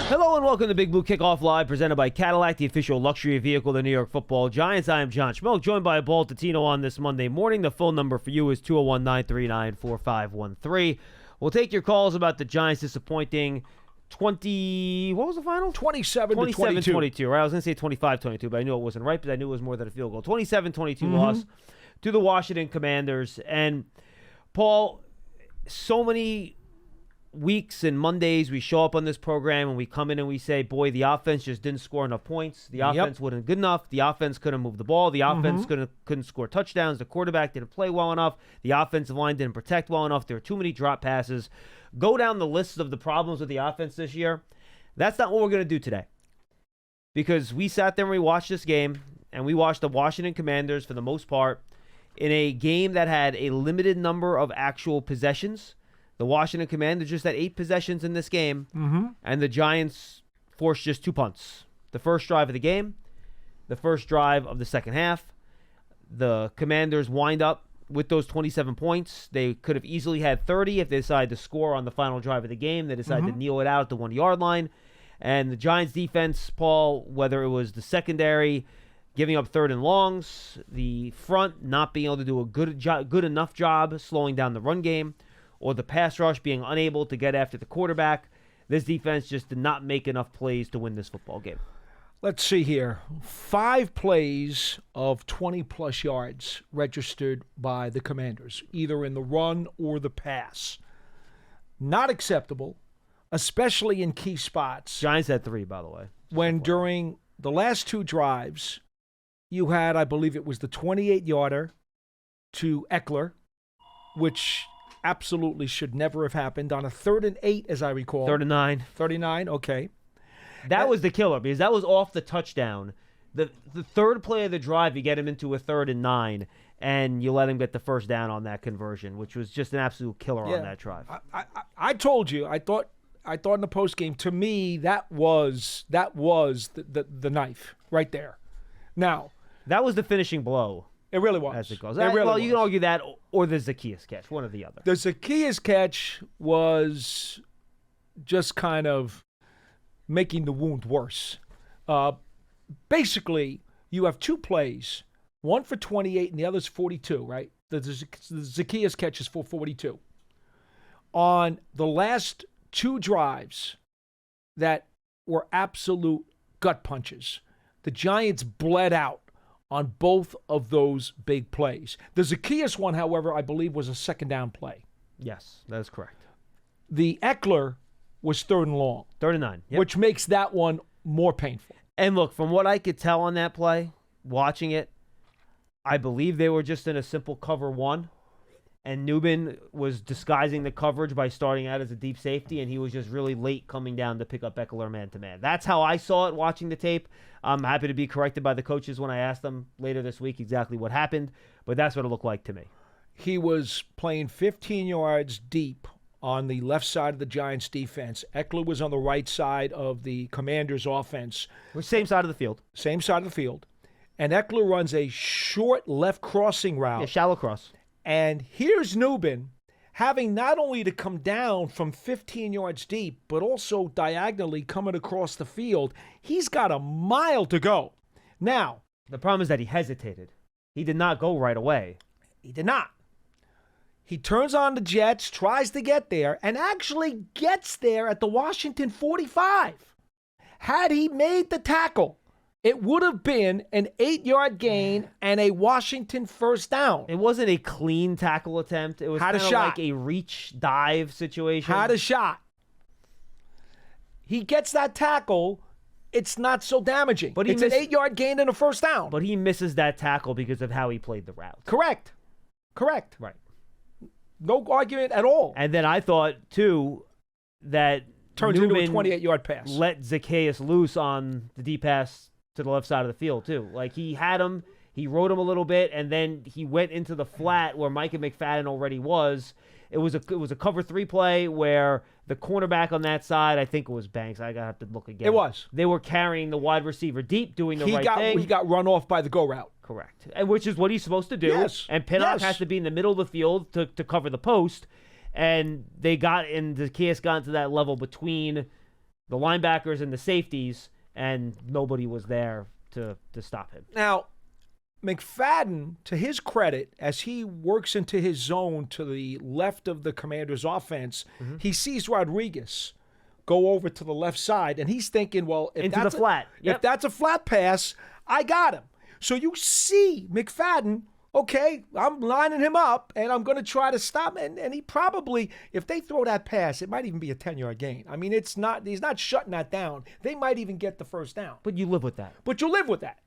Hello and welcome to Big Blue Kickoff Live, presented by Cadillac, the official luxury vehicle of the New York Football Giants. I am John Schmelk, joined by Paul Tatino on this Monday morning. The phone number for you is 201-939-4513. We'll take your calls about the Giants' disappointing 20, what was the final? 27-22. Right? I was going to say 25-22, but I knew it wasn't right because I knew it was more than a field goal. 27-22 loss to the Washington Commanders. And, Paul, so many weeks and Mondays we show up on this program and we come in and we say, boy, the offense just didn't score enough points. The offense wasn't good enough. The offense couldn't move the ball. The offense couldn't score touchdowns. The quarterback didn't play well enough. The offensive line didn't protect well enough. There were too many drop passes. Go down the list of the problems with the offense this year. That's not what we're going to do today. Because we sat there and we watched this game, and we watched the Washington Commanders, for the most part, in a game that had a limited number of actual possessions. The Washington Commanders just had 8 possessions in this game, and the Giants forced just 2 punts. The first drive of the game, the first drive of the second half. The Commanders wind up with those 27 points. They could have easily had 30 if they decided to score on the final drive of the game. They decided to kneel it out at the 1-yard line. And the Giants' defense, Paul, whether it was the secondary giving up third and longs, the front not being able to do a good enough job slowing down the run game, or the pass rush being unable to get after the quarterback, this defense just did not make enough plays to win this football game. Let's see here. 5 plays of 20-plus yards registered by the Commanders, either in the run or the pass. Not acceptable, especially in key spots. Giants had 3, by the way. When during the last 2 drives, you had, I believe it was the 28-yarder to Eckler, which absolutely should never have happened on a 3rd and 8, as I recall. 3rd and 9. 39, okay. That was the killer because that was off the touchdown. The third play of the drive, you get him into a 3rd and 9, and you let him get the first down on that conversion, which was just an absolute killer on that drive. I told you, I thought in the postgame, to me, that was the knife right there. Now, that was the finishing blow. It really was. As it goes. You can argue that or the Zacchaeus catch, one or the other. The Zacchaeus catch was just kind of making the wound worse. Basically, you have 2 plays, one for 28 and the other's 42, right? The Zacchaeus catch is for 42. On the last 2 drives that were absolute gut punches, the Giants bled out on both of those big plays. The Zacchaeus one, however, I believe was a second down play. Yes, that is correct. The Eckler was 3rd and long. 3rd and 9. Yep. Which makes that one more painful. And look, from what I could tell on that play, watching it, I believe they were just in a simple cover 1. And Newman was disguising the coverage by starting out as a deep safety, and he was just really late coming down to pick up Eckler man-to-man. That's how I saw it watching the tape. I'm happy to be corrected by the coaches when I asked them later this week exactly what happened, but that's what it looked like to me. He was playing 15 yards deep on the left side of the Giants' defense. Eckler was on the right side of the Commanders' offense. Same side of the field. Same side of the field. And Eckler runs a short left crossing route. Yeah, shallow cross. And here's Newman having not only to come down from 15 yards deep, but also diagonally coming across the field. He's got a mile to go. Now, the problem is that he hesitated. He did not go right away. He did not. He turns on the jets, tries to get there, and actually gets there at the Washington 45. Had he made the tackle, it would have been an 8-yard gain and a Washington first down. It wasn't a clean tackle attempt. It was kind of like a reach dive situation. Had a shot. He gets that tackle. It's not so damaging. But it's an 8-yard gain and a first down. But he misses that tackle because of how he played the route. Correct. Right. No argument at all. And then I thought, too, that turns Newman into a 28-yard pass. Let Zacchaeus loose on the deep pass to the left side of the field, too. Like, he had him, he rode him a little bit, and then he went into the flat where Micah McFadden already was. It was a cover 3 play where the cornerback on that side, I think it was Banks. I have to look again. It was. They were carrying the wide receiver deep, doing the right thing. He got run off by the go route. Correct. And which is what he's supposed to do. Yes. And Pinnock has to be in the middle of the field to cover the post. And Zacchaeus got into that level between the linebackers and the safeties, and nobody was there to stop him. Now, McFadden, to his credit, as he works into his zone to the left of the Commanders' offense, he sees Rodriguez go over to the left side, and he's thinking, well, if Into that's the flat. Yep. if that's a flat pass, I got him. So you see McFadden, okay, I'm lining him up, and I'm going to try to stop him. And he probably, if they throw that pass, it might even be a 10-yard gain. I mean, he's not shutting that down. They might even get the first down. But you live with that. But you live with that.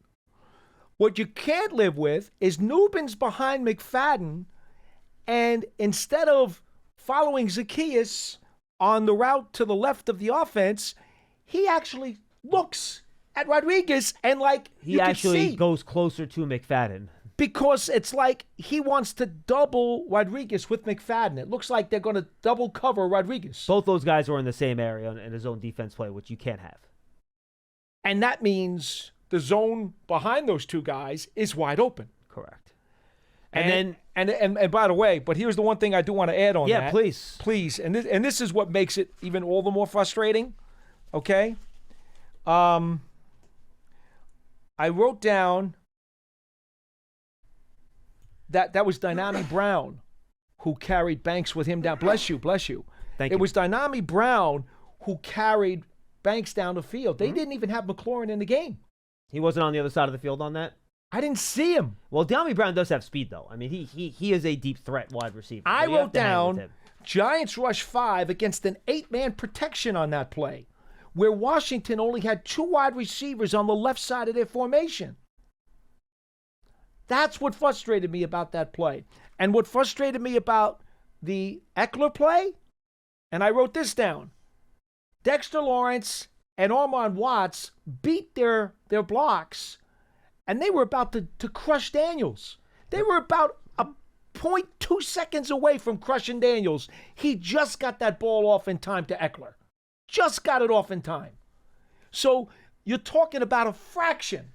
What you can't live with is Nubin's behind McFadden, and instead of following Zacchaeus on the route to the left of the offense, he actually looks at Rodriguez and He actually goes closer to McFadden. Because it's like he wants to double Rodriguez with McFadden. It looks like they're going to double cover Rodriguez. Both those guys were in the same area in his own defense play, which you can't have. And that means the zone behind those two guys is wide open. Correct. And by the way, but here's the one thing I do want to add on that. Yeah, please. Please. And this is what makes it even all the more frustrating. Okay? I wrote down that was Dynami Brown who carried Banks with him down. Bless you. Thank you. It was Dynami Brown who carried Banks down the field. They didn't even have McLaurin in the game. He wasn't on the other side of the field on that? I didn't see him. Well, Deontay Brown does have speed, though. I mean, he is a deep threat wide receiver. I wrote down Giants rush 5 against an 8-man protection on that play, where Washington only had 2 wide receivers on the left side of their formation. That's what frustrated me about that play. And what frustrated me about the Eckler play, and I wrote this down, Dexter Lawrence and Armon Watts beat their blocks, and they were about to crush Daniels. They were about a 0.2 seconds away from crushing Daniels. He just got that ball off in time to Eckler. Just got it off in time. So you're talking about a fraction.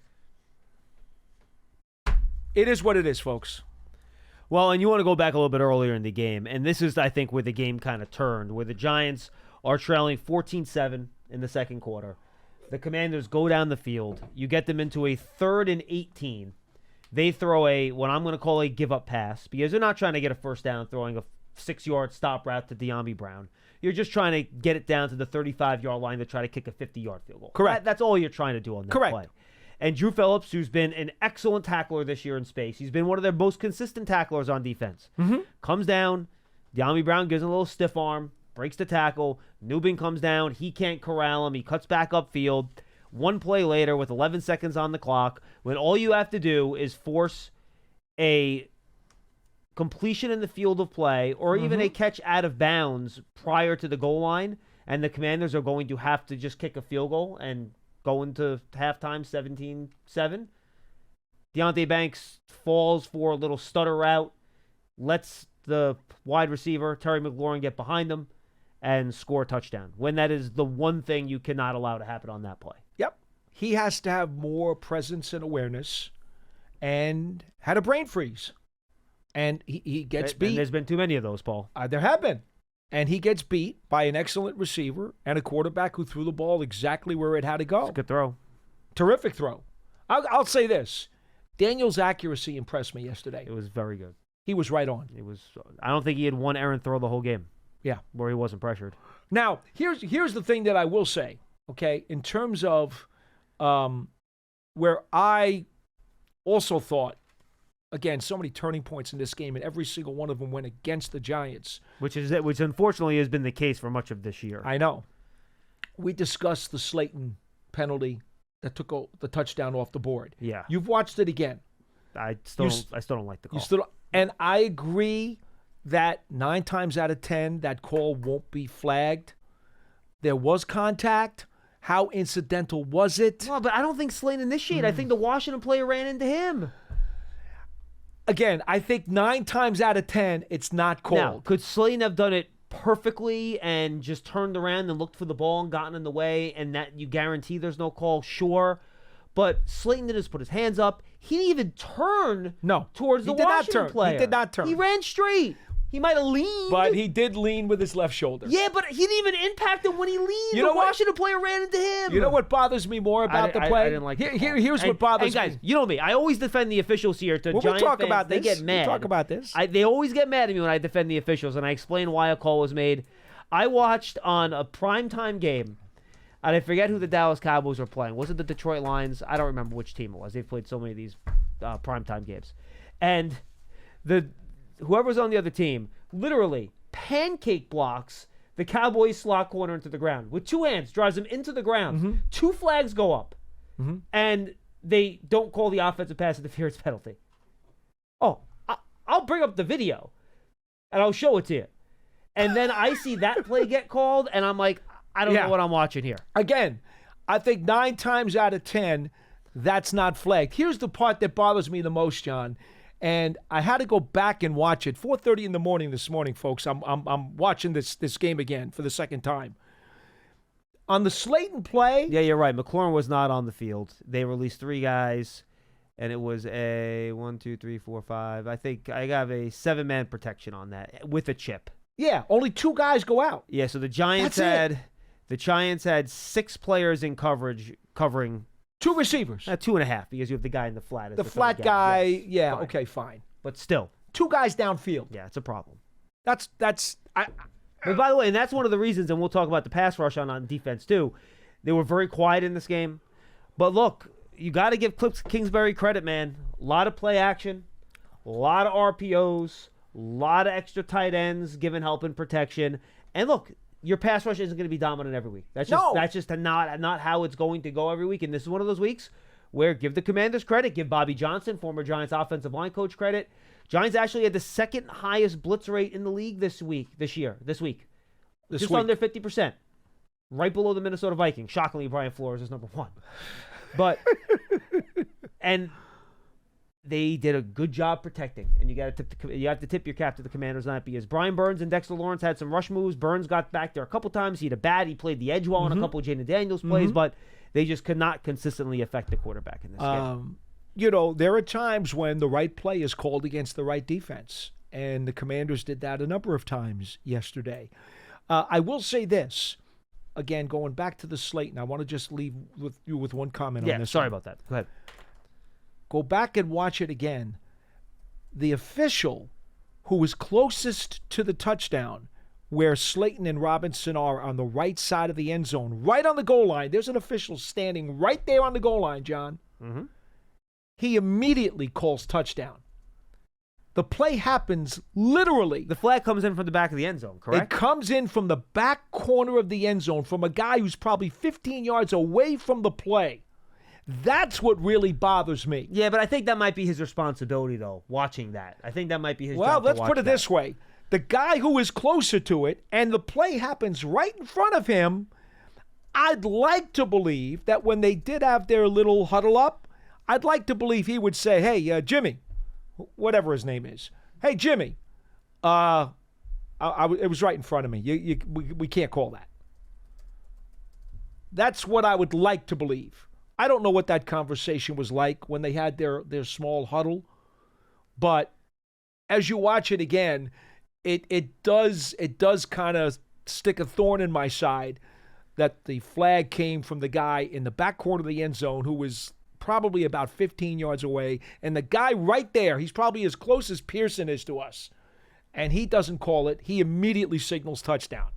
It is what it is, folks. Well, and you want to go back a little bit earlier in the game, and this is, I think, where the game kind of turned, where the Giants are trailing 14-7 in the second quarter. The Commanders go down the field. You get them into a 3rd and 18. They throw what I'm going to call a give-up pass, because they're not trying to get a first down throwing a 6-yard stop route to Deontay Brown. You're just trying to get it down to the 35-yard line to try to kick a 50-yard field goal. Correct. That's all you're trying to do on that play. And Drew Phillips, who's been an excellent tackler this year in space, he's been one of their most consistent tacklers on defense. Comes down, Deontay Brown gives him a little stiff arm, breaks the tackle. Nubin comes down, he can't corral him, he cuts back upfield. One play later, with 11 seconds on the clock, when all you have to do is force a completion in the field of play, or even a catch out of bounds prior to the goal line, and the Commanders are going to have to just kick a field goal and go into halftime 17-7. Deontay Banks falls for a little stutter route, lets the wide receiver, Terry McLaurin, get behind him and score a touchdown, when that is the one thing you cannot allow to happen on that play. Yep. He has to have more presence and awareness, and had a brain freeze. And he gets beat. And there's been too many of those, Paul. There have been. And he gets beat by an excellent receiver and a quarterback who threw the ball exactly where it had to go. It's a good throw. Terrific throw. I'll say this. Daniel's accuracy impressed me yesterday. It was very good. He was right on. I don't think he had one errant throw the whole game. Yeah. Where he wasn't pressured. Now, here's the thing that I will say, okay, in terms of where I also thought, again, so many turning points in this game, and every single one of them went against the Giants. Which unfortunately has been the case for much of this year. I know. We discussed the Slayton penalty that took the touchdown off the board. Yeah. You've watched it again. I still don't like the call. And I agree that 9 times out of 10, that call won't be flagged. There was contact. How incidental was it? Well, but I don't think Slayton initiated. I think the Washington player ran into him. Again, I think 9 times out of 10, it's not called. Now, could Slayton have done it perfectly and just turned around and looked for the ball and gotten in the way, and that you guarantee there's no call? Sure. But Slayton didn't just put his hands up. He didn't even turn towards the Washington player. He did not turn. He ran straight. He might have leaned. But he did lean with his left shoulder. Yeah, but he didn't even impact him when he leaned. The Washington player ran into him. You know what bothers me more about the play? I didn't like Here's what bothers me. And guys, me. you know me. I always defend the officials here. To Giant we talk fans, about this. They get mad. We talk about this. They always get mad at me when I defend the officials, and I explain why a call was made. I watched on a primetime game, and I forget who the Dallas Cowboys were playing. Was it the Detroit Lions? I don't remember which team it was. They've played so many of these primetime games. And whoever's on the other team literally pancake blocks the Cowboys slot corner into the ground. With two hands, drives him into the ground. Mm-hmm. Two flags go up. Mm-hmm. And they don't call the offensive pass interference penalty. Oh, I'll bring up the video, and I'll show it to you. And then I see that play get called, and I'm like, I don't know what I'm watching here. Again, I think 9 times out of 10, that's not flagged. Here's the part that bothers me the most, John, and I had to go back and watch it. 4:30 in the morning this morning, folks. I'm watching this game again for the second time. On the Slayton play. Yeah, you're right. McLaurin was not on the field. They released 3 guys, and it was a 1, 2, 3, 4, 5. I think I got a 7-man protection on that with a chip. Yeah, only 2 guys go out. Yeah, so the Giants had 6 players in coverage covering 2 receivers. 2.5 because you have the guy in the flat. The flat guy, yes, yeah, fine. Okay, fine. But still. 2 guys downfield. Yeah, it's a problem. But by the way, and that's one of the reasons, and we'll talk about the pass rush on defense too. They were very quiet in this game. But look, you got to give Cliff Kingsbury credit, man. A lot of play action, a lot of RPOs, a lot of extra tight ends giving help and protection. And look, your pass rush isn't going to be dominant every week. That's just not how it's going to go every week. And this is one of those weeks where give the Commanders credit, give Bobby Johnson, former Giants offensive line coach, credit. Giants actually had the second highest blitz rate in the league this week. Just under 50%. Right below the Minnesota Vikings. Shockingly, Brian Flores is number 1. But and they did a good job protecting, and you have to tip your cap to the Commanders on that because Brian Burns and Dexter Lawrence had some rush moves. Burns got back there a couple times. He had a bat. He played the edge well in a couple of Jaden Daniels plays, but they just could not consistently affect the quarterback in this game. You know, there are times when the right play is called against the right defense, and the Commanders did that a number of times yesterday. I will say this. Again, going back to the slate, and I want to just leave with you with one comment on this. Sorry about that. Go ahead. Go back and watch it again. The official who was closest to the touchdown, where Slayton and Robinson are on the right side of the end zone, right on the goal line. There's an official standing right there on the goal line, John. Mm-hmm. He immediately calls touchdown. The play happens literally. The flag comes in from the back of the end zone, correct? It comes in from the back corner of the end zone from a guy who's probably 15 yards away from the play. That's what really bothers me. Yeah, but I think that might be his responsibility, though, watching that. I think that might be his job. Well, let's put it this way. The guy who is closer to it, and the play happens right in front of him, I'd like to believe that when they did have their little huddle up, I'd like to believe he would say, hey, Jimmy, whatever his name is. Hey, Jimmy, it was right in front of me. We can't call that. That's what I would like to believe. I don't know what that conversation was like when they had their small huddle, but as you watch it again, it does kind of stick a thorn in my side that the flag came from the guy in the back corner of the end zone who was probably about 15 yards away, and the guy right there, he's probably as close as Pearson is to us, and he doesn't call it. He immediately signals touchdown.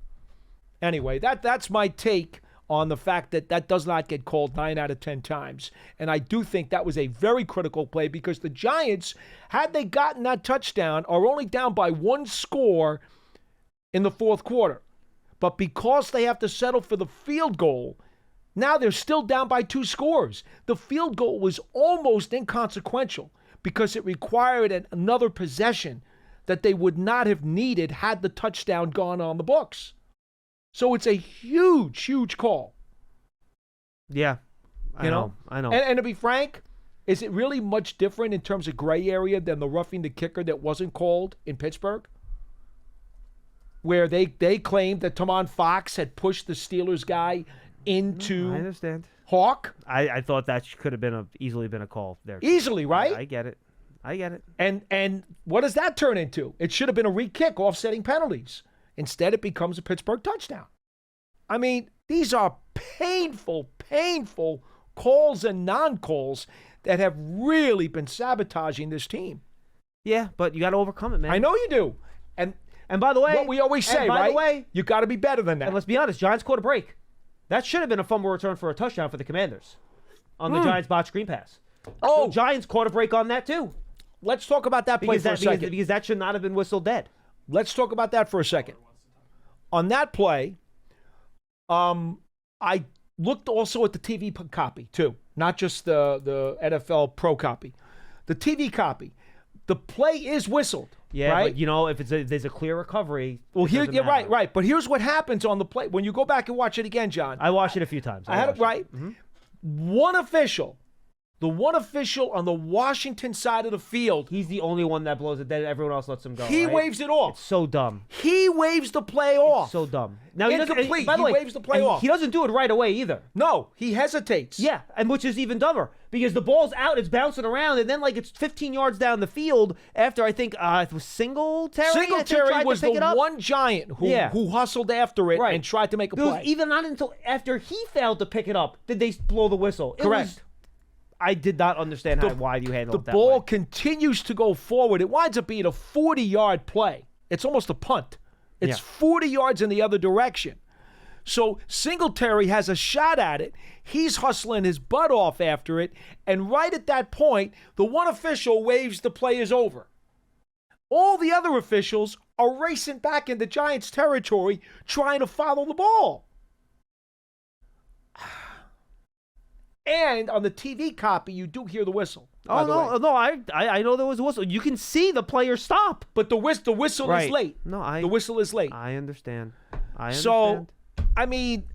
Anyway, that's my take on the fact that does not get called 9 out of 10 times. And I do think that was a very critical play because the Giants, had they gotten that touchdown, are only down by 1 score in the fourth quarter. But because they have to settle for the field goal, now they're still down by 2 scores. The field goal was almost inconsequential because it required another possession that they would not have needed had the touchdown gone on the books. So it's a huge, huge call. Yeah, I know. And to be frank, is it really much different in terms of gray area than the roughing the kicker that wasn't called in Pittsburgh? Where they claimed that Tamon Fox had pushed the Steelers guy into I understand. Hawk? I thought that could have easily been a call there. Easily, right? I get it. I get it. And what does that turn into? It should have been a re-kick offsetting penalties. Instead, it becomes a Pittsburgh touchdown. I mean, these are painful calls and non-calls that have really been sabotaging this team. Yeah, but you got to overcome it, man. I know you do. And by the way, what we always say, by right? the way, you got to be better than that. And let's be honest, Giants caught a break. That should have been a fumble return for a touchdown for the Commanders on the Giants botched screen pass. So Giants caught a break on that too. Let's talk about that play for a second. Because that should not have been whistled dead. Let's talk about that for a second. On that play, I looked also at the TV copy too, not just the NFL Pro copy. The TV copy. The play is whistled. Yeah, right? but if there's a clear recovery. Well, right. But here's what happens on the play. When you go back and watch it again, John. I watched it a few times. I had it right. Mm-hmm. The one official on the Washington side of the field. He's the only one that blows it dead. Everyone else lets him go. He waves it off. It's so dumb. He waves the play off. It's so dumb. Now Incomplete. He waves the play off. He doesn't do it right away either. No, he hesitates. Yeah, and which is even dumber because the ball's out, it's bouncing around, and then it's 15 yards down the field after I think it was Singletary. Singletary was the one Giant who hustled after it and tried to make a play. Even not until after he failed to pick it up did they blow the whistle. Correct. I did not understand why you handled it that way. The ball continues to go forward. It winds up being a 40-yard play. It's almost a punt. It's 40 yards in the other direction. So Singletary has a shot at it. He's hustling his butt off after it. And right at that point, the one official waves the play is over. All the other officials are racing back into Giants territory trying to follow the ball. And on the TV copy, you do hear the whistle. No, I know there was a whistle. You can see the player stop, but the whistle is late. The whistle is late. I understand. So, I mean,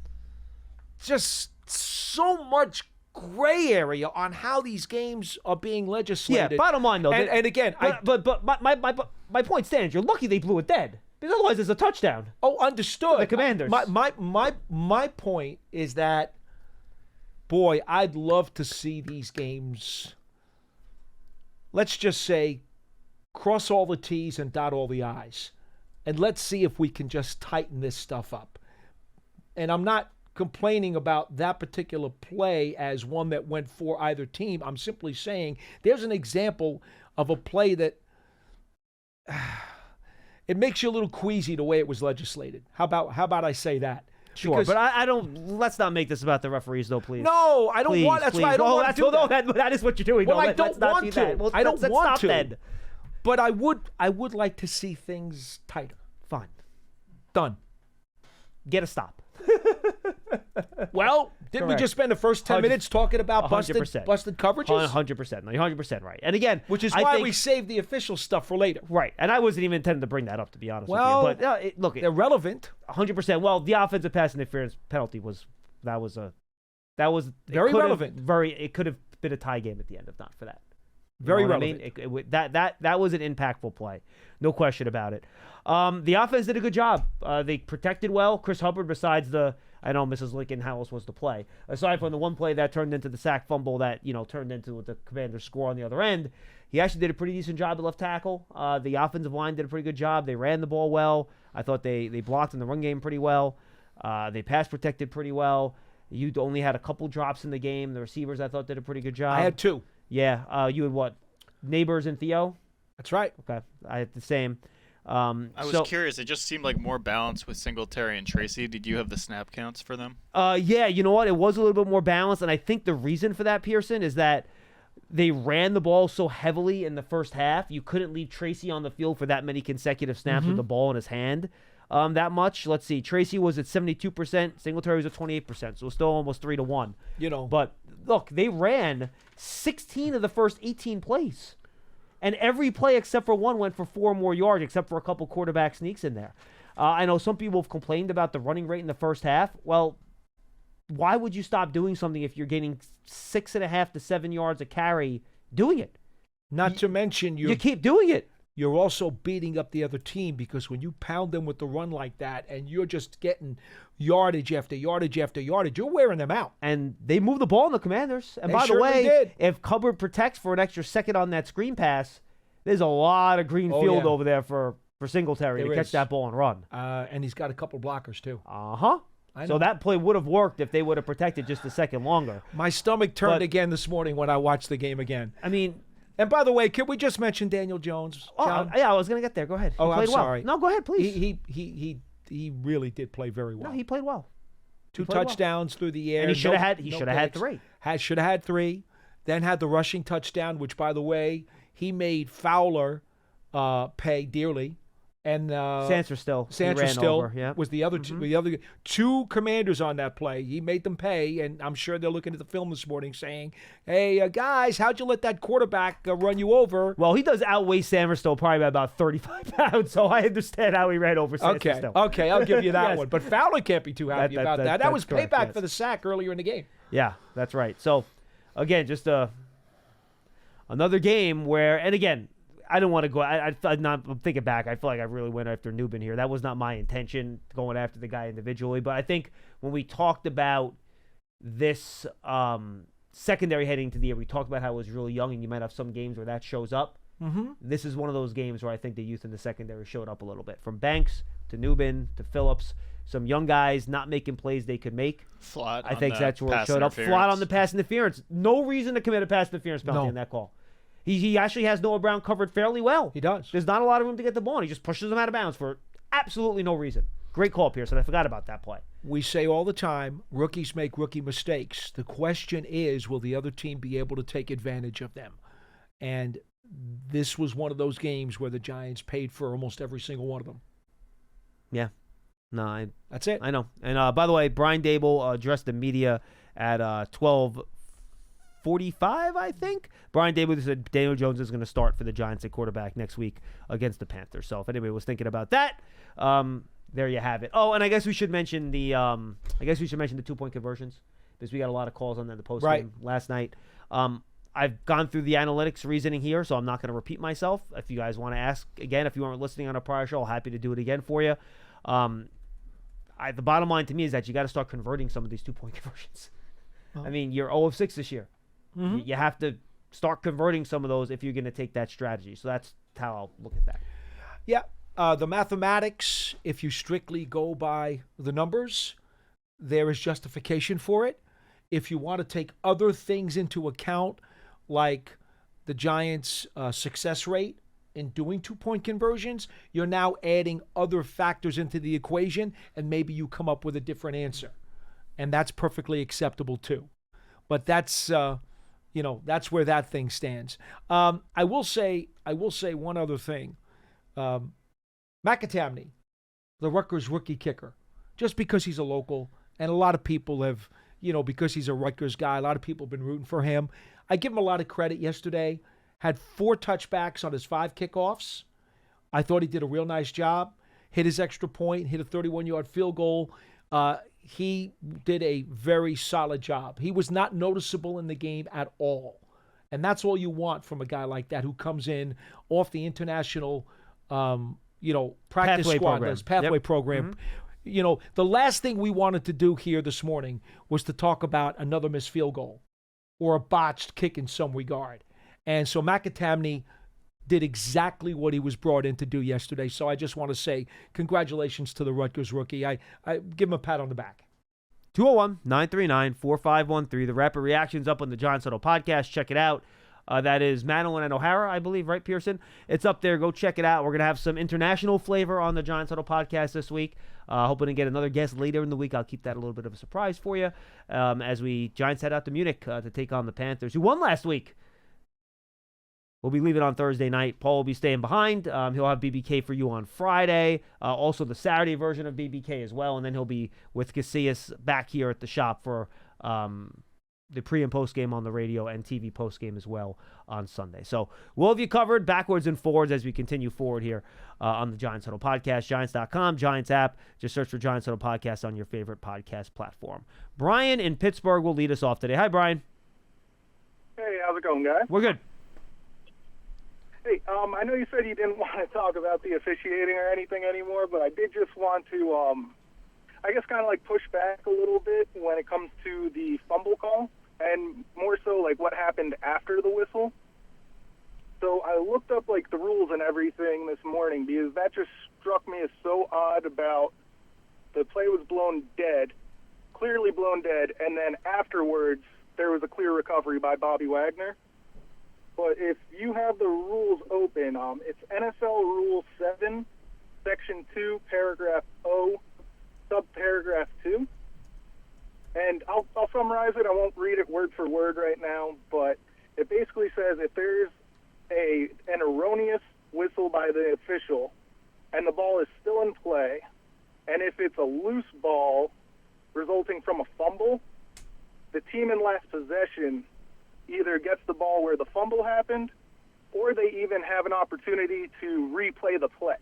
just so much gray area on how these games are being legislated. Yeah. Bottom line, though, and again, but my point stands. You're lucky they blew it dead because otherwise it's a touchdown. Oh, understood. The Commanders. My point is that. Boy, I'd love to see these games, let's just say, cross all the T's and dot all the I's. And let's see if we can just tighten this stuff up. And I'm not complaining about that particular play as one that went for either team. I'm simply saying there's an example of a play that it makes you a little queasy the way it was legislated. How about I say that? Sure, because, but I don't. Let's not make this about the referees, though, please. No, I don't want. That's why I don't want to do that. That is what you're doing. Well, though. I don't want to. Well, I don't want to. Then. But I would like to see things tighter. Fine. Done. Get a stop. Well, didn't we just spend the first 10 minutes talking about busted coverages? 100%. No, you're 100% right. And again, which is why we saved the official stuff for later. Right. And I wasn't even intending to bring that up, to be honest with you. But look, they're relevant. 100%. Well, the offensive pass interference penalty was very relevant. It could have been a tie game at the end if not for that. Very relevant. I mean? That was an impactful play. No question about it. The offense did a good job. They protected well. Chris Hubbard, besides I know Mrs. Lincoln, how else was the play? Aside from the one play that turned into the sack fumble that, turned into the Commanders' score on the other end, he actually did a pretty decent job at left tackle. The offensive line did a pretty good job. They ran the ball well. I thought they blocked in the run game pretty well. They pass protected pretty well. You only had a couple drops in the game. The receivers, I thought, did a pretty good job. I had 2. Yeah. You had what? Neighbors and Theo? That's right. Okay. I had the same. I was curious. It just seemed like more balanced with Singletary and Tracy. Did you have the snap counts for them? Yeah, you know what? It was a little bit more balanced, and I think the reason for that, Pearson, is that they ran the ball so heavily in the first half. You couldn't leave Tracy on the field for that many consecutive snaps with the ball in his hand that much. Let's see. Tracy was at 72%. Singletary was at 28%, so it was still almost 3-1. But, look, they ran 16 of the first 18 plays. And every play except for one went for 4 more yards, except for a couple quarterback sneaks in there. I know some people have complained about the running rate in the first half. Well, why would you stop doing something if you're getting 6.5 to 7 yards a carry doing it? Not to mention you keep doing it. You're also beating up the other team because when you pound them with the run like that and you're just getting yardage after yardage after yardage, you're wearing them out. And they move the ball in the Commanders. And by the way, if Hubbard protects for an extra second on that screen pass, There's a lot of green Oh, field yeah. over there for Singletary to There catch is. that ball and run. And he's got a couple blockers, too. Uh-huh. I So know. that play would have worked if they would have protected just a second longer. My stomach turned But- again this morning when I watched the game again. I mean, And by the way, can we just mention Daniel Jones? John? yeah, I was going to get there. Go ahead. He Oh, I'm played well. sorry. No, go ahead, please. He really did play very well. No, he played well. Two played well. touchdowns through the air. And he should have no had picks. 3. Should have had 3. Then had the rushing touchdown, which, by the way, he made Fowler pay dearly. And Sanser still. He ran Still over, yeah. was the other two Commanders on that play. He made them pay, and I'm sure they're looking at the film this morning saying, "Hey, guys, how'd you let that quarterback run you over?" Well, he does outweigh Samerstow probably by about 35 pounds, so I understand how he ran over Samerstow. Okay, I'll give you that Yes. one. But Fowler can't be too happy about that. That that's was correct, payback yes. for the sack earlier in the game. Yeah, that's right. So, again, just another game where, and again, I don't want to go. I'm thinking back. I feel like I really went after Newbin here. That was not my intention, going after the guy individually. But I think when we talked about this secondary heading into the year, we talked about how it was really young, and you might have some games where that shows up. Mm-hmm. This is one of those games where I think the youth in the secondary showed up a little bit. From Banks to Newbin to Phillips, some young guys not making plays they could make. Flat. I on think the that's where it pass showed up. Flat on interference. the pass interference. No reason to commit a pass interference penalty No. in that call. He actually has Noah Brown covered fairly well. He does. There's not a lot of room to get the ball, and he just pushes him out of bounds for absolutely no reason. Great call, Pearson. I forgot about that play. We say all the time, rookies make rookie mistakes. The question is, will the other team be able to take advantage of them? And this was one of those games where the Giants paid for almost every single one of them. Yeah. No, That's it. I know. And by the way, Brian Dable addressed the media at 12:45, I think. Brian Dable said Daniel Jones is going to start for the Giants at quarterback next week against the Panthers. So if anybody was thinking about that, there you have it. Oh, and I guess we should mention the 2-point conversions, because we got a lot of calls on that in the post game last night. I've gone through the analytics reasoning here, so I'm not going to repeat myself. If you guys want to ask again, if you weren't listening on a prior show, I'm happy to do it again for you. The bottom line to me is that you got to start converting some of these 2-point conversions. I mean, you're 0 of 6 this year. Mm-hmm. You have to start converting some of those if you're going to take that strategy. So that's how I'll look at that. Yeah. The mathematics, if you strictly go by the numbers, there is justification for it. If you want to take other things into account, like the Giants' success rate in doing 2-point conversions, you're now adding other factors into the equation, and maybe you come up with a different answer. And that's perfectly acceptable too. But that's that's where that thing stands. I will say one other thing. McAtamney, the Rutgers rookie kicker, just because he's a local, and a lot of people have, because he's a Rutgers guy, a lot of people have been rooting for him. I give him a lot of credit yesterday. Had 4 touchbacks on his 5 kickoffs. I thought he did a real nice job. Hit his extra point, hit a 31-yard field goal. He did a very solid job. He was not noticeable in the game at all. And that's all you want from a guy like that who comes in off the international, practice Pathway squad program. list, pathway Yep. program. The last thing we wanted to do here this morning was to talk about another missed field goal or a botched kick in some regard. And so McAtamney did exactly what he was brought in to do yesterday. So I just want to say congratulations to the Rutgers rookie. I give him a pat on the back. 201-939-4513. The Rapid Reactions up on the Giants Huddle podcast. Check it out. That is Madeline and O'Hara, I believe, right, Pearson? It's up there. Go check it out. We're going to have some international flavor on the Giants Huddle podcast this week. Hoping to get another guest later in the week. I'll keep that a little bit of a surprise for you as Giants head out to Munich to take on the Panthers, who won last week. We'll be leaving on Thursday night. Paul will be staying behind. He'll have BBK for you on Friday. Also the Saturday version of BBK as well. And then he'll be with Casillas back here at the shop for the pre- and post-game on the radio and TV post-game as well on Sunday. So we'll have you covered backwards and forwards as we continue forward here on the Giants Huddle Podcast. Giants.com, Giants app. Just search for Giants Huddle Podcast on your favorite podcast platform. Brian in Pittsburgh will lead us off today. Hi, Brian. Hey, how's it going, guys? We're good. Hey, I know you said you didn't want to talk about the officiating or anything anymore, but I did just want to, I guess, kind of like push back a little bit when it comes to the fumble call, and more so like what happened after the whistle. So I looked up like the said, and then afterwards there was a clear recovery by Bobby Wagner. But if you have the rules open, it's NFL Rule 7, Section 2, Paragraph O, Subparagraph 2. And I'll summarize it. I won't read it word for word right now, but it basically says if there's an erroneous whistle by the official and the ball is still in play, and if it's a loose ball resulting from a fumble, the team in last possession either gets the ball where the fumble happened, or they even have an opportunity to replay the play.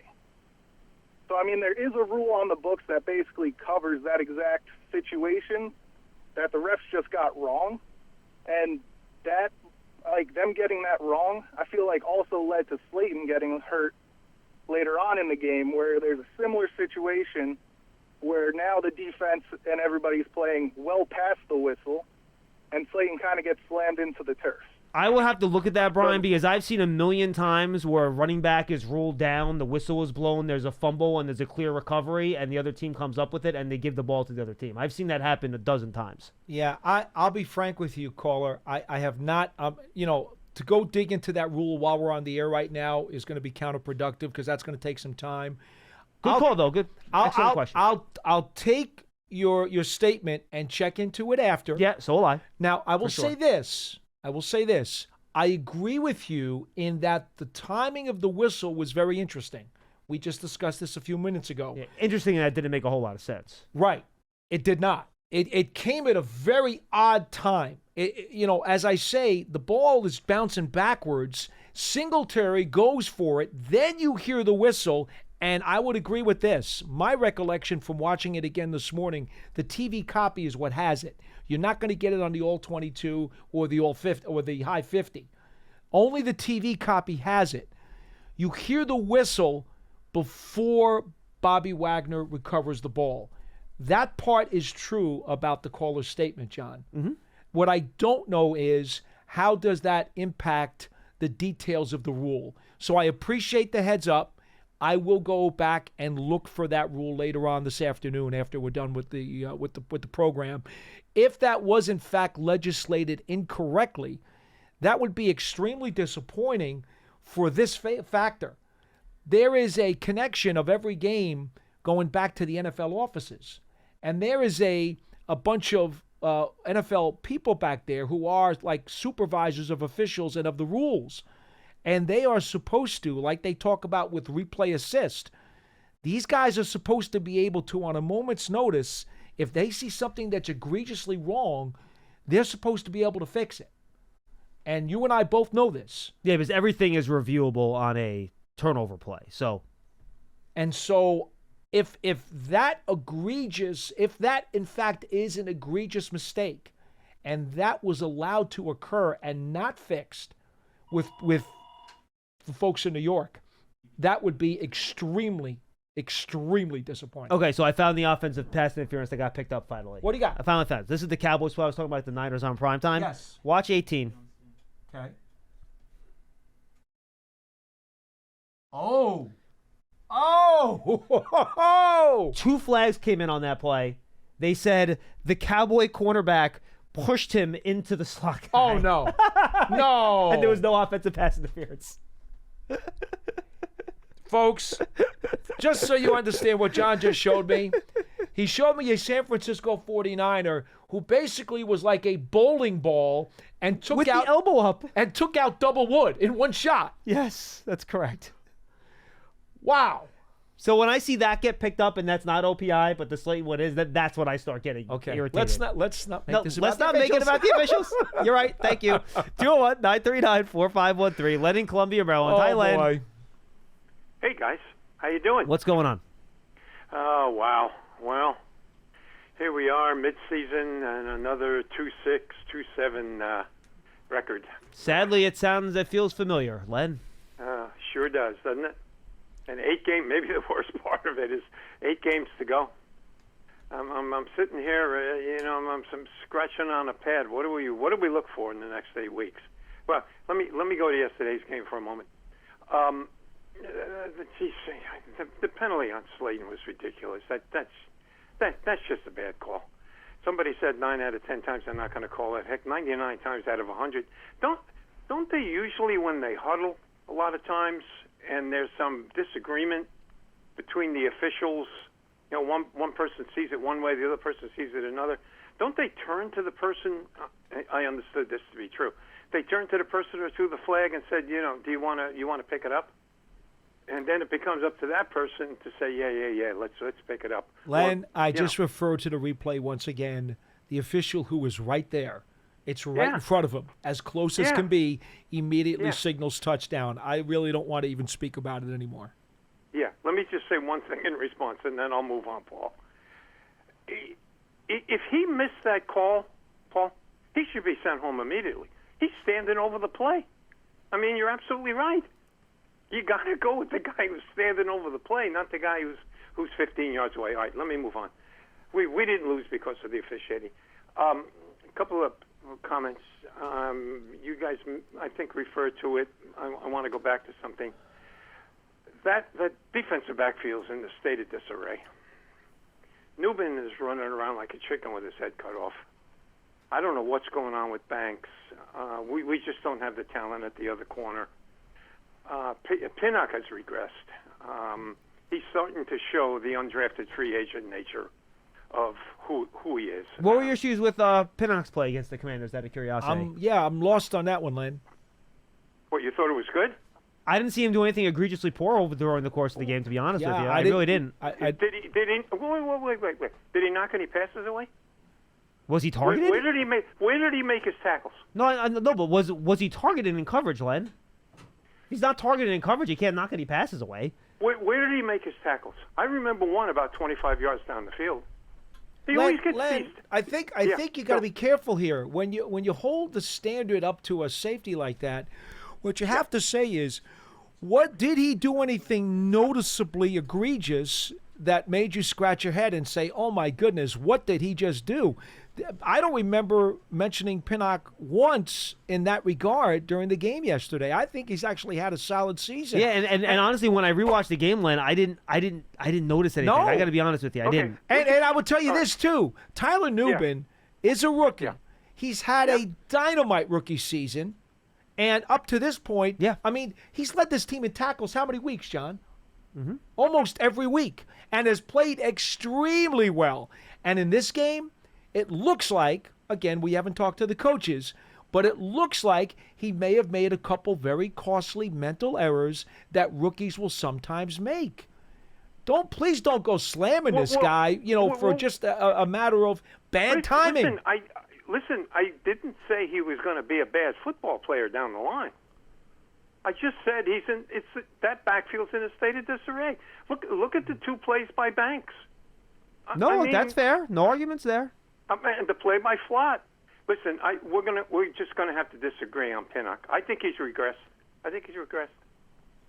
So, I mean, there is a rule on the books that basically covers that exact situation that the refs just got wrong. And that, like, them getting that wrong, I feel like also led to Slayton getting hurt later on in the game, where there's a similar situation where now the defense and everybody's playing well past the whistle, and Slayton kind of gets slammed into the turf. I will have to look at that, Brian, because I've seen a million times where a running back is ruled down, the whistle is blown, there's a fumble, and there's a clear recovery, and the other team comes up with it, and they give the ball to the other team. I've seen that happen a dozen times. Yeah, I'll be frank with you, caller. I have not, to go dig into that rule while we're on the air right now is going to be counterproductive because that's going to take some time. Good call, though. Good. Excellent question. I'll take your statement and check into it after. Yeah, so will I. Now, I will say this. I agree with you in that the timing of the whistle was very interesting. We just discussed this a few minutes ago. Yeah, interesting, that didn't make a whole lot of sense. Right. It did not. It came at a very odd time. As I say, the ball is bouncing backwards. Singletary goes for it. Then you hear the whistle. And I would agree with this. My recollection from watching it again this morning, the TV copy is what has it. You're not going to get it on the all 22 or the all 50 or the high 50. Only the TV copy has it. You hear the whistle before Bobby Wagner recovers the ball. That part is true about the caller's statement, John. Mm-hmm. What I don't know is how does that impact the details of the rule. So I appreciate the heads up. I will go back and look for that rule later on this afternoon after we're done with the program. If that was in fact legislated incorrectly, that would be extremely disappointing for this factor. There is a connection of every game going back to the NFL offices, and there is a bunch of NFL people back there who are like supervisors of officials and of the rules. And they are supposed to, like they talk about with replay assist, these guys are supposed to be able to, on a moment's notice, if they see something that's egregiously wrong, they're supposed to be able to fix it. And you and I both know this. Yeah, because everything is reviewable on a turnover play. So if that in fact is an egregious mistake, and that was allowed to occur and not fixed with the folks in New York, that would be extremely, extremely disappointing. Okay, so I found the offensive pass interference that got picked up finally. What do you got? I finally found it. This is the Cowboys play I was talking about, the Niners on primetime. Yes. Watch 18. Okay. Oh. Two flags came in on that play. They said the Cowboy cornerback pushed him into the slot guy. Oh, no. No. And there was no offensive pass interference. Folks, just so you understand what John just showed me, he showed me a San Francisco 49er who basically was like a bowling ball and took With out the elbow up. and took out double wood in one shot. Yes, that's correct. Wow. So when I see that get picked up and that's not OPI, but the Slayton one is, that's when I start getting irritated. Let's not make this about let's not make it about the officials. You're right. Thank you. 201-939-4513. Len in Columbia, Maryland. Hi, Len. Boy. Hey, guys. How you doing? What's going on? Oh, wow. Well, here we are, mid-season, and another 2-6, 2-7 record. Sadly, it feels familiar, Len. Sure does, doesn't it? And 8 games, maybe the worst part of it is 8 games to go. I'm sitting here, I'm scratching on a pad. What do we look for in the next 8 weeks? Well, let me go to yesterday's game for a moment. The penalty on Slayton was ridiculous. That's just a bad call. Somebody said 9 out of 10 times they're not going to call it. Heck, 99 times out of 100. Don't they usually, when they huddle, a lot of times, and there's some disagreement between the officials, one person sees it one way, the other person sees it another, don't they turn to the person? I understood this to be true. They turn to the person who threw the flag and said, do you want to pick it up? And then it becomes up to that person to say, yeah, let's pick it up. Len, I just referred to the replay once again. The official who was right there, it's right in front of him, as close as can be, immediately signals touchdown. I really don't want to even speak about it anymore. Yeah, let me just say one thing in response, and then I'll move on, Paul. If he missed that call, Paul, he should be sent home immediately. He's standing over the play. I mean, you're absolutely right. You got to go with the guy who's standing over the play, not the guy who's 15 yards away. All right, let me move on. We didn't lose because of the officiating. A couple of comments. You guys, I think, referred to it. I want to go back to something. That defensive backfield's in the state of disarray. Newman is running around like a chicken with his head cut off. I don't know what's going on with Banks. We just don't have the talent at the other corner. Pinnock has regressed. He's starting to show the undrafted free agent nature of who he is. What were your issues with Pinnock's play against the Commanders, out of curiosity? I'm lost on that one, Len. What, you thought it was good? I didn't see him do anything egregiously poor during the course of the game, to be honest with you. I really didn't. Did he? Wait. Did he knock any passes away? Was he targeted? Where did he make his tackles? No, but was he targeted in coverage, Len? He's not targeted in coverage. He can't knock any passes away. Where did he make his tackles? I remember one about 25 yards down the field. He always gets seized. I think you got to be careful here when you hold the standard up to a safety like that. What you have to say is, what did he do anything noticeably egregious that made you scratch your head and say, "Oh my goodness, what did he just do?" I don't remember mentioning Pinnock once in that regard during the game yesterday. I think he's actually had a solid season. Yeah, and honestly, when I rewatched the game, Len, I didn't notice anything. No. I got to be honest with you, I didn't. And I will tell you this too: Tyler Newman is a rookie. Yeah. He's had a dynamite rookie season, and up to this point, I mean, he's led this team in tackles how many weeks, John? Mm-hmm. Almost every week, and has played extremely well. And in this game, it looks like, again, we haven't talked to the coaches, but it looks like he may have made a couple very costly mental errors that rookies will sometimes make. Please don't go slamming this guy, for just a matter of bad timing. Listen, I didn't say he was going to be a bad football player down the line. I just said that backfield's in a state of disarray. Look at the two plays by Banks. That's fair. No arguments there. And the play by Flott. Listen, we're just gonna have to disagree on Pinnock. I think he's regressed.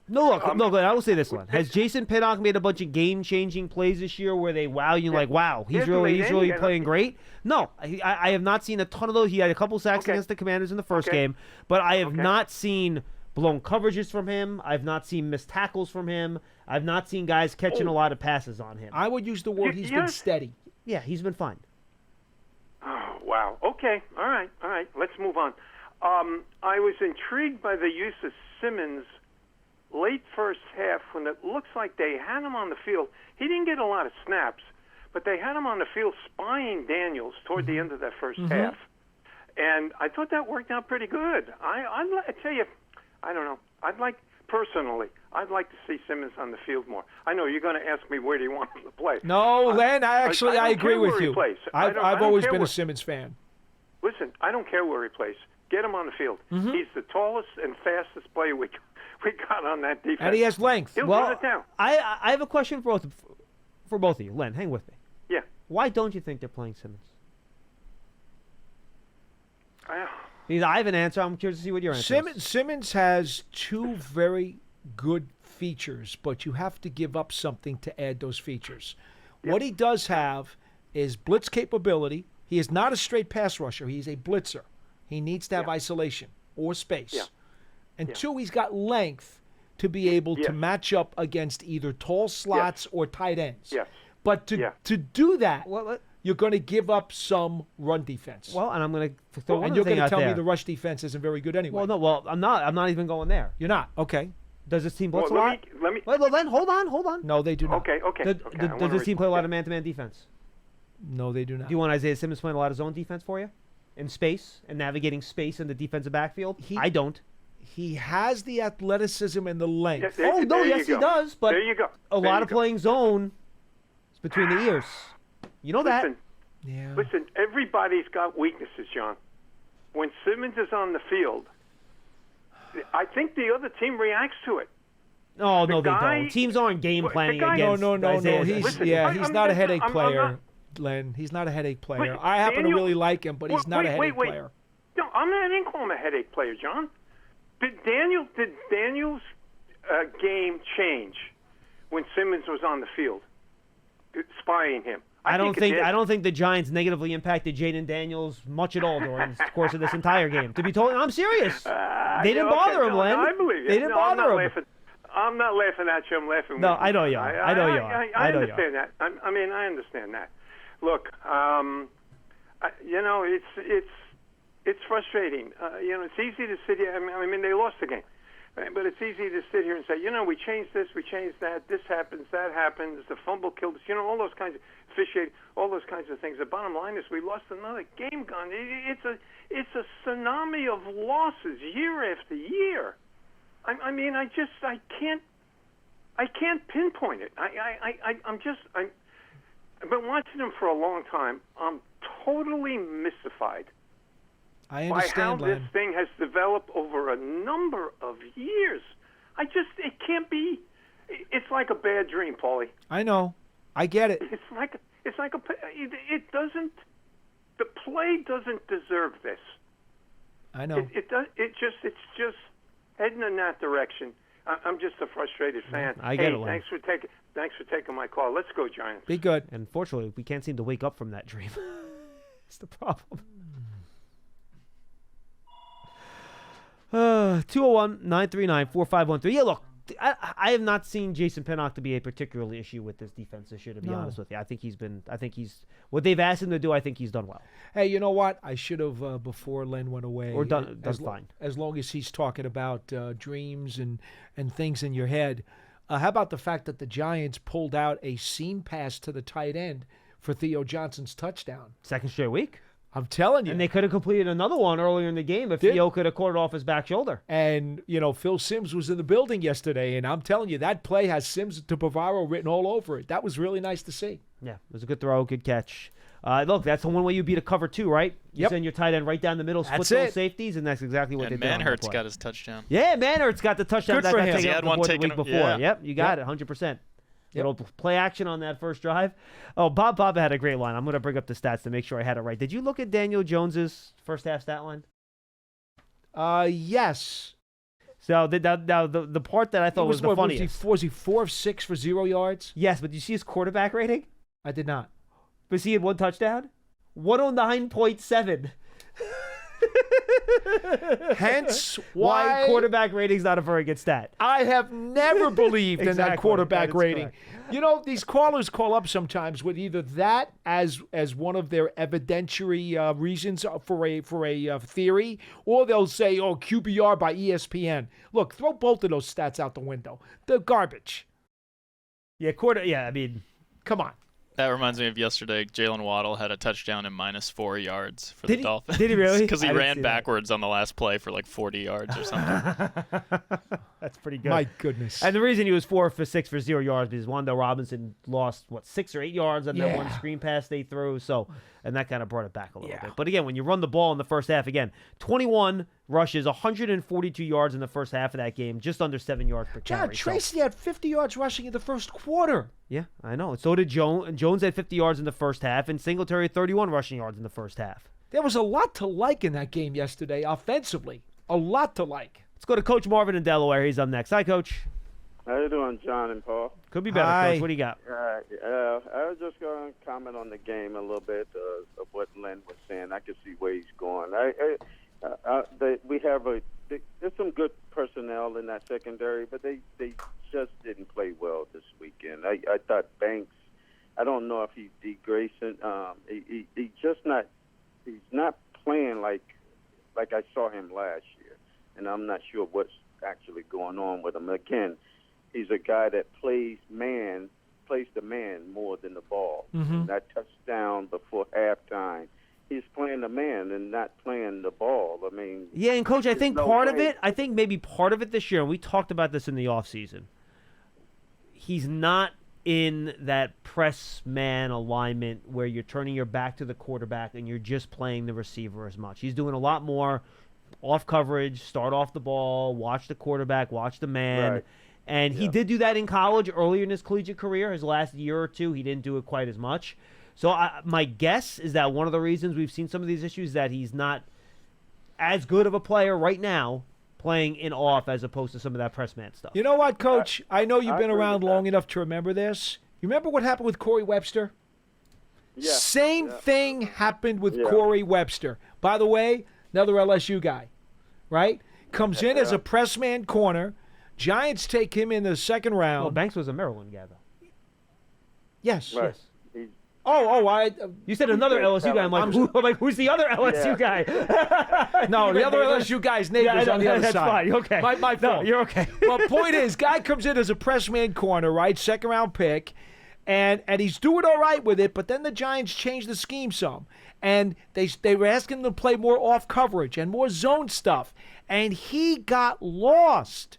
No, I will say this one. Has Jason Pinnock made a bunch of game-changing plays this year where they wow you like, wow, he's really playing great? No, I have not seen a ton of those. He had a couple sacks against the Commanders in the first game, but I have not seen blown coverages from him. I've not seen missed tackles from him. I've not seen guys catching a lot of passes on him. I would use the word he's been steady. Yeah, he's been fine. Oh, wow. Okay. All right. Let's move on. I was intrigued by the use of Simmons late first half when it looks like they had him on the field. He didn't get a lot of snaps, but they had him on the field spying Daniels toward the end of that first half. And I thought that worked out pretty good. I tell you, I don't know. I'd like to see Simmons on the field more. I know you're going to ask me where do you want him to play. No, Len, I agree with you. I've always been a Simmons fan. Listen, I don't care where he plays. Get him on the field. He's the tallest and fastest player we got on that defense. And he has length. He'll run it down. I have a question for both of you. Len, hang with me. Yeah. Why don't you think they're playing Simmons? Because I have an answer. I'm curious to see what your answer is. Simmons has two very good features, but you have to give up something to add those features. Yep. What he does have is blitz capability. He is not a straight pass rusher. He's a blitzer. He needs to have isolation or space. Yeah. And two, he's got length to be able to match up against either tall slots or tight ends. Yes. But to do that, you're going to give up some run defense. Well, and I'm going to throw one and other you're thing going to out tell me there. the rush defense isn't very good anyway. Well, I'm not. I'm not even going there. You're not. Okay. Does this team blitz Well, a lot? let me. Well, then hold on. No, they do not. Okay. Does this team play a lot of man-to-man defense? No, they do not. Do you want Isaiah Simmons playing a lot of zone defense for you? In space and navigating space in the defensive backfield? I don't. He has the athleticism and the length. Yes, he does. But there you go. a lot of playing zone is between the ears. You know that. Listen, everybody's got weaknesses, John. When Simmons is on the field, I think the other team reacts to it. Oh, no, they don't. Teams aren't game planning against No. Isaiah. He's not a headache player, Len. He's not a headache player. I happen to really like him, but he's not a headache player. No, I didn't call him a headache player, John. Did Daniel's game change when Simmons was on the field, spying him? I don't think the Giants negatively impacted Jaden Daniels much at all during the course of this entire game. To be told, I'm serious. They didn't bother him, Len. I believe you. They didn't bother him. I'm not laughing at you. I'm laughing. No, with you. I know you are. I understand that. I understand that. Look, it's frustrating. It's easy to sit here. I mean, they lost the game, but it's easy to sit here and say, we changed this, we changed that. This happens, that happens. The fumble killed us. All those kinds of officiating, all those kinds of things. The bottom line is we lost another game. It's a tsunami of losses year after year. I can't pinpoint it. I've been watching them for a long time. I'm totally mystified I understand, by how this thing has developed over a number of years. It can't be. It's like a bad dream, Paulie. I know. I get it. It doesn't. The play doesn't deserve this. I know. It's just heading in that direction. I'm just a frustrated fan. I get it, Len. Thanks for taking my call. Let's go, Giants. Be good. Unfortunately, we can't seem to wake up from that dream. It's the problem. 201-939-4513. Yeah, look, I have not seen Jason Pinnock to be a particular issue with this defense this year, to be honest with you. I think he's what they've asked him to do, I think he's done well. Hey, you know what? I should have, before Len went away. Or done fine. As long as he's talking about dreams and things in your head. How about the fact that the Giants pulled out a seam pass to the tight end for Theo Johnson's touchdown? Second straight week. I'm telling you. And they could have completed another one earlier in the game if Theo could have caught it off his back shoulder. And, Phil Simms was in the building yesterday, and I'm telling you, that play has Simms to Bavaro written all over it. That was really nice to see. Yeah, it was a good throw, good catch. Look, that's the one way you beat a cover two, right? You send your tight end right down the middle, split those safeties, and that's exactly what they did. And Manhurt's got his touchdown. Yeah, Manhurt's got the touchdown. Good for him. He had one the week before. Yeah. Yep, you got it, 100%. Little play action on that first drive. Oh, Bob had a great line. I'm going to bring up the stats to make sure I had it right. Did you look at Daniel Jones's first half stat line? Yes. So the part that I thought was the funniest. Was he 4 of 6 for 0 yards? Yes, but did you see his quarterback rating? I did not. But he had one touchdown? 109.7. Hence why quarterback rating's not a very good stat. I have never believed in that quarterback rating. Correct. These callers call up sometimes with either that as one of their evidentiary reasons for a theory, or they'll say, QBR by ESPN. Look, throw both of those stats out the window. They're garbage. Yeah, I mean, come on. That reminds me of yesterday. Jalen Waddle had a touchdown and -4 yards for the Dolphins. Did he really? Because he ran backwards on the last play for like 40 yards or something. That's pretty good. My goodness. And the reason he was 4 for 6 for 0 yards is Wando Robinson lost, 6 or 8 yards on that one screen pass they threw. So, and that kind of brought it back a little bit. But again, when you run the ball in the first half, 21 rushes, 142 yards in the first half of that game, just under 7 yards per carry. John, Tracy had 50 yards rushing in the first quarter. Yeah, I know. So did Jones. Jones had 50 yards in the first half, and Singletary had 31 rushing yards in the first half. There was a lot to like in that game yesterday, offensively. A lot to like. Let's go to Coach Marvin in Delaware. He's up next. Hi, Coach. How you doing, John and Paul? Could be better, Hi. Coach. What do you got? I was just going to comment on the game a little bit of what Len was saying. I can see where he's going. There's some good personnel in that secondary, but they just didn't play well this weekend. I thought Banks, I don't know if he's degrading. He's just not. He's not playing like I saw him last year, and I'm not sure what's actually going on with him. Again, he's a guy that plays the man more than the ball. Mm-hmm. That touchdown before halftime, he's playing the man and not playing the ball. I mean, yeah, and Coach, I think part of way. it, I think maybe part of it this year, and we talked about this in the offseason, he's not in that press man alignment where you're turning your back to the quarterback and you're just playing the receiver as much. He's doing a lot more off coverage, start off the ball, watch the quarterback, watch the man. Right. And he Yeah. did do that in college earlier in his collegiate career. His last year or two, he didn't do it quite as much. So my guess is that one of the reasons we've seen some of these issues is that he's not as good of a player right now playing in off as opposed to some of that press man stuff. You know what, Coach? I know you've I been agree around with long that. enough to remember this. You remember what happened with Corey Webster? Yeah. Same Yeah. thing happened with Yeah. Corey Webster. By the way, another LSU guy, right? Comes in as a press man corner. Giants take him in the second round. Well, Banks was a Maryland guy, though. Yes. Right. Yes. He's, You said another said LSU guy. I'm like, who's the other LSU guy? No, the other LSU guy's neighbor's on the other that's side. Fine. Okay. My No, fault. you're okay. Well, point is, guy comes in as a press man corner, right? Second round pick. And he's doing all right with it, but then the Giants changed the scheme some. And they were asking him to play more off coverage and more zone stuff. And he got lost.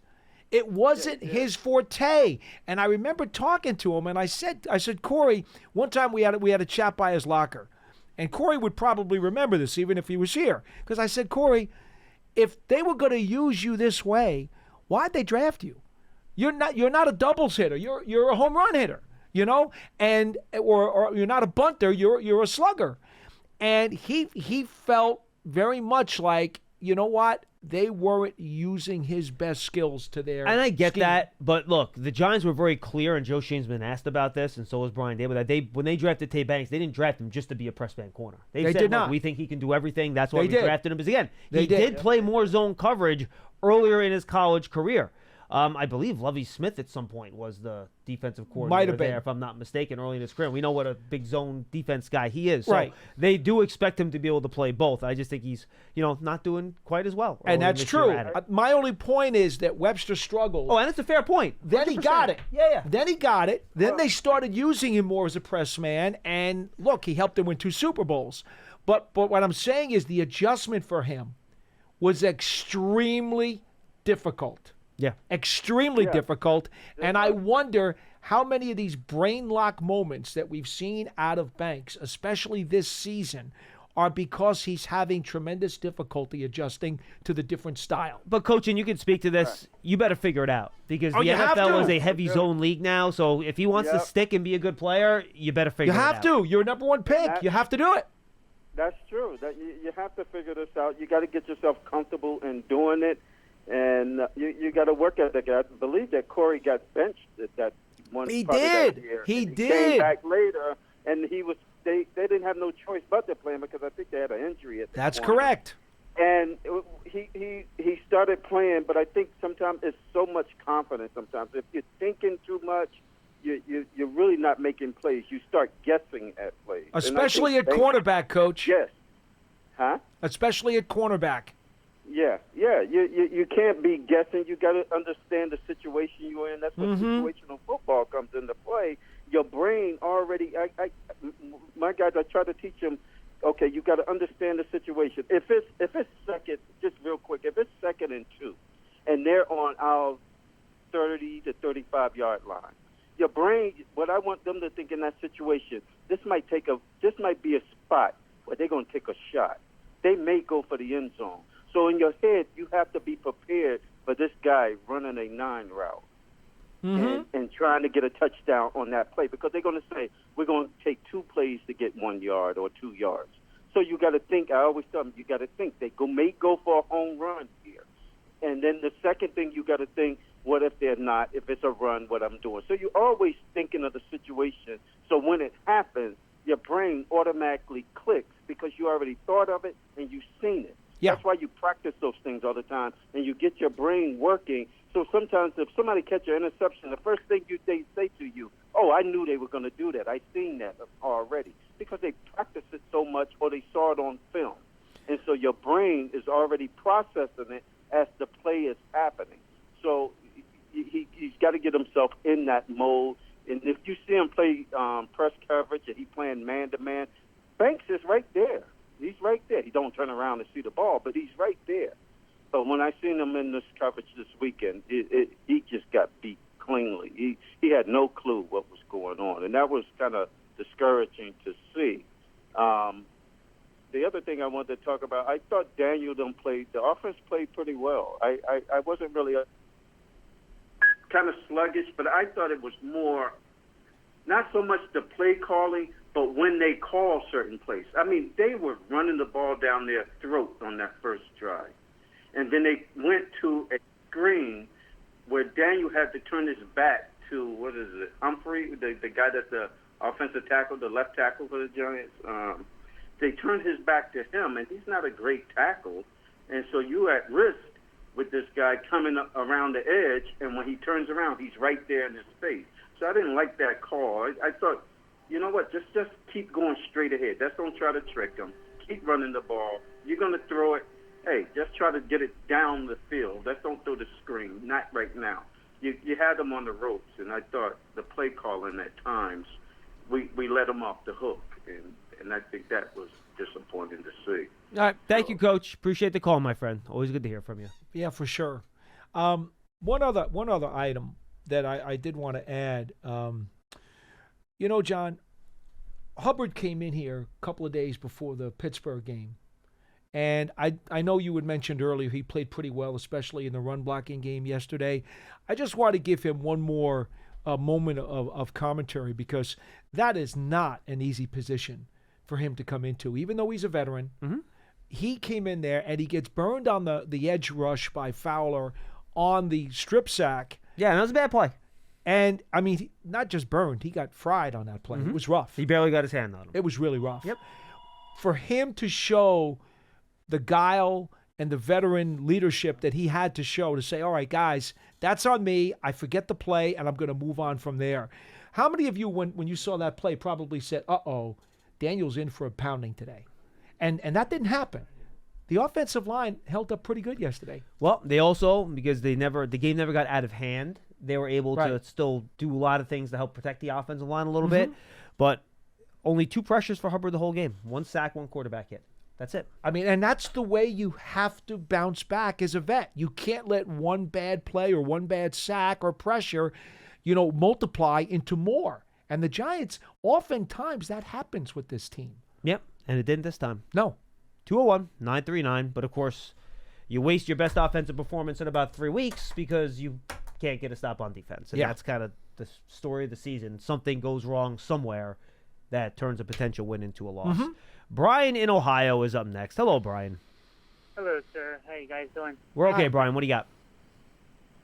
It wasn't his forte. And I remember talking to him, and I said, Corey, one time we had a chat by his locker. And Corey would probably remember this even if he was here. Because I said, Corey, if they were going to use you this way, why'd they draft you? You're not a doubles hitter. You're a home run hitter, you know? And or you're not a bunter, you're a slugger. And he felt very much like, you know what? They weren't using his best skills to their And I get scheme. that, but look, the Giants were very clear, and Joe Shane's been asked about this, and so was Brian Dable, that when they drafted Tay Banks, they didn't draft him just to be a press man corner. They said, did look, not. we think he can do everything. That's why They we did. drafted him. Because again, They he did. did play more zone coverage earlier in his college career. I believe Lovie Smith at some point was the defensive coordinator been. there, if I'm not mistaken, early in his career. We know what a big zone defense guy he is. So Right. they do expect him to be able to play both. I just think he's, not doing quite as well. And early that's this year true. at it. My only point is that Webster struggled. Oh, and it's a fair point. Then he 100%. got it. Yeah. Then he got it. Then they started using him more as a press man. And look, he helped them win 2 Super Bowls. But what I'm saying is the adjustment for him was extremely difficult. Yeah. Extremely difficult. And I wonder how many of these brain lock moments that we've seen out of Banks, especially this season, are because he's having tremendous difficulty adjusting to the different style. But, Coach, and you can speak to this, you better figure it out. Because the you have NFL to. is a heavy zone league now, so if he wants to Yep. stick and be a good player, you better figure You it have out. to. You're a number 1 pick. That- You have to do it. That's true. That you have to figure this out. You got to get yourself comfortable in doing it, and you got to work at that. I believe that Corey got benched at that one. He part of that did. year. He And did. Came back later, and he was. They didn't have no choice but to play him because I think they had an injury at that That's point. correct. And he started playing, but I think sometimes it's so much confidence. Sometimes if you're thinking too much, you're really not making plays. You start guessing at plays, And I Especially think at Banks- cornerback, Coach. Yes. Huh? Especially at cornerback. Yeah. You can't be guessing. You got to understand the situation you're in. That's what situational football comes into play. Your brain already. My guys, I try to teach them. Okay, you got to understand the situation. If it's second, just real quick, if it's 2nd and 2, and they're on our 30 to 35 yard line, your brain. What I want them to think in that situation, this might be a spot where they're going to take a shot. They may go for the end zone. So in your head, you have to be prepared for this guy running a 9 route and trying to get a touchdown on that play because they're going to say, we're going to take 2 plays to get 1 yard or 2 yards. So you got to think. I always tell them, you got to think. They may go for a home run here. And then the second thing you got to think, what if they're not? If it's a run, what I'm doing. So you're always thinking of the situation. So when it happens, your brain automatically clicks because you already thought of it and you've seen it. Yeah. That's why you practice those things all the time, and you get your brain working. So sometimes if somebody catch an interception, the first thing they say to you, oh, I knew they were going to do that. I seen that already because they practiced it so much or they saw it on film. And so your brain is already processing it as the play is happening. So he's got to get himself in that mode. And if you see him play press coverage and he's playing man-to-man, Banks is right there. He's right there. He don't turn around and see the ball, but he's right there. But when I seen him in this coverage this weekend, he just got beat cleanly. He had no clue what was going on, and that was kind of discouraging to see. The other thing I wanted to talk about, I thought Daniel the offense played pretty well. I wasn't really kind of sluggish, but I thought it was more, not so much the play calling, but when they call certain plays. I mean, they were running the ball down their throat on that first drive. And then they went to a screen where Daniel had to turn his back to, Humphrey, the guy that's the offensive tackle, the left tackle for the Giants. They turned his back to him, and he's not a great tackle. And so you're at risk with this guy coming up around the edge, and when he turns around, he's right there in his face. So I didn't like that call. I thought, you know what, just keep going straight ahead. Don't try to trick him. Keep running the ball. You're going to throw it. Hey, just try to get it down the field. Don't throw the screen. Not right now. You had them on the ropes, and I thought the play calling at times, we let them off the hook, and I think that was disappointing to see. All right. Thank you, Coach. Appreciate the call, my friend. Always good to hear from you. Yeah, for sure. One other item that I did want to add. John, Hubbard came in here a couple of days before the Pittsburgh game. And I know you had mentioned earlier he played pretty well, especially in the run blocking game yesterday. I just want to give him one more moment of commentary because that is not an easy position for him to come into. Even though he's a veteran, he came in there and he gets burned on the edge rush by Fowler on the strip sack. Yeah, that was a bad play. And, I mean, not just burned, he got fried on that play. It was rough. He barely got his hand on him. It was really rough. Yep. For him to show the guile and the veteran leadership that he had to show to say, all right, guys, that's on me. I forget the play, and I'm going to move on from there. How many of you, when you saw that play, probably said, uh-oh, Daniel's in for a pounding today? And that didn't happen. The offensive line held up pretty good yesterday. Well, they also, because the game never got out of hand, they were able to still do a lot of things to help protect the offensive line a little bit. But only 2 pressures for Hubbard the whole game. 1 sack, 1 quarterback hit. That's it. I mean, and that's the way you have to bounce back as a vet. You can't let one bad play or one bad sack or pressure, multiply into more. And the Giants, oftentimes that happens with this team. Yep, and it didn't this time. No. 201, 939. But, of course, you waste your best offensive performance in about 3 weeks because you can't get a stop on defense. And that's kind of the story of the season. Something goes wrong somewhere that turns a potential win into a loss. Brian in Ohio is up next. Hello, Brian. Hello, sir. How you guys doing? We're okay, Brian. What do you got?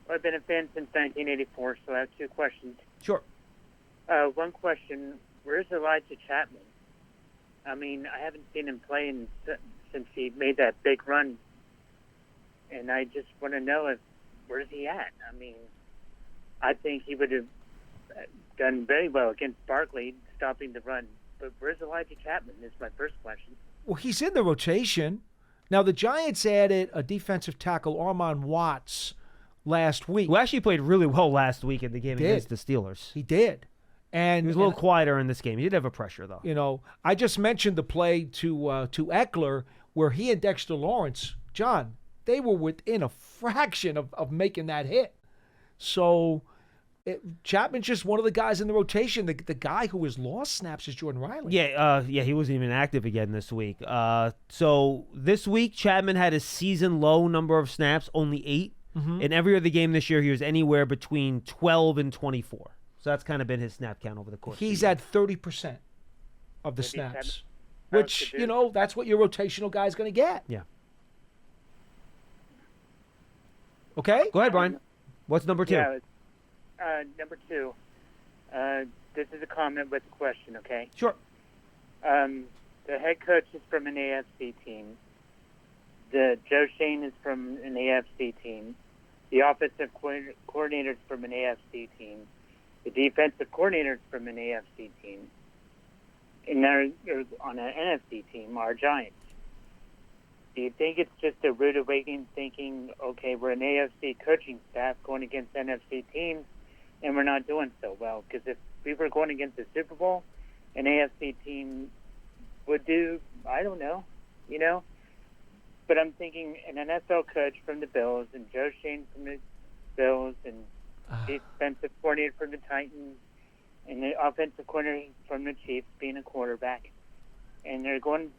Well, I've been a fan since 1984, so I have 2 questions. Sure. One question, where's Elijah Chapman? I mean, I haven't seen him play since he made that big run, and I just want to know where's he at? I mean, I think he would have done very well against Barkley, stopping the run. But where's Elijah Chapman is my first question. Well, he's in the rotation. Now, the Giants added a defensive tackle, Armon Watts, last week. Who actually played really well last week in the game against the Steelers. He did. And he was a little quieter in this game. He did have a pressure, though. I just mentioned the play to Eckler where he and Dexter Lawrence, John, they were within a fraction of making that hit. So Chapman's just one of the guys in the rotation. The guy who has lost snaps is Jordan Riley. Yeah, he wasn't even active again this week. So this week, Chapman had a season low number of snaps, only 8. In every other game this year, he was anywhere between 12 and 24. So that's kind of been his snap count over the course. He's at 30% of the snaps, which, that's what your rotational guy is going to get. Yeah. Okay? Go ahead, Brian. What's number 2? Yeah, number 2. This is a comment with a question, okay? Sure. The head coach is from an AFC team. Joe Shane is from an AFC team. The offensive coordinator is from an AFC team. the defensive coordinators from an AFC team, and they're on an NFC team, are Giants. Do you think it's just a rude awakening thinking, okay, we're an AFC coaching staff going against NFC teams, and we're not doing so well? Because if we were going against the Super Bowl, an AFC team would do, I don't know, you know? But I'm thinking an NFL coach from the Bills and Joe Shane from the Bills and defensive coordinator from the Titans and the offensive coordinator from the Chiefs being a quarterback. And they're going...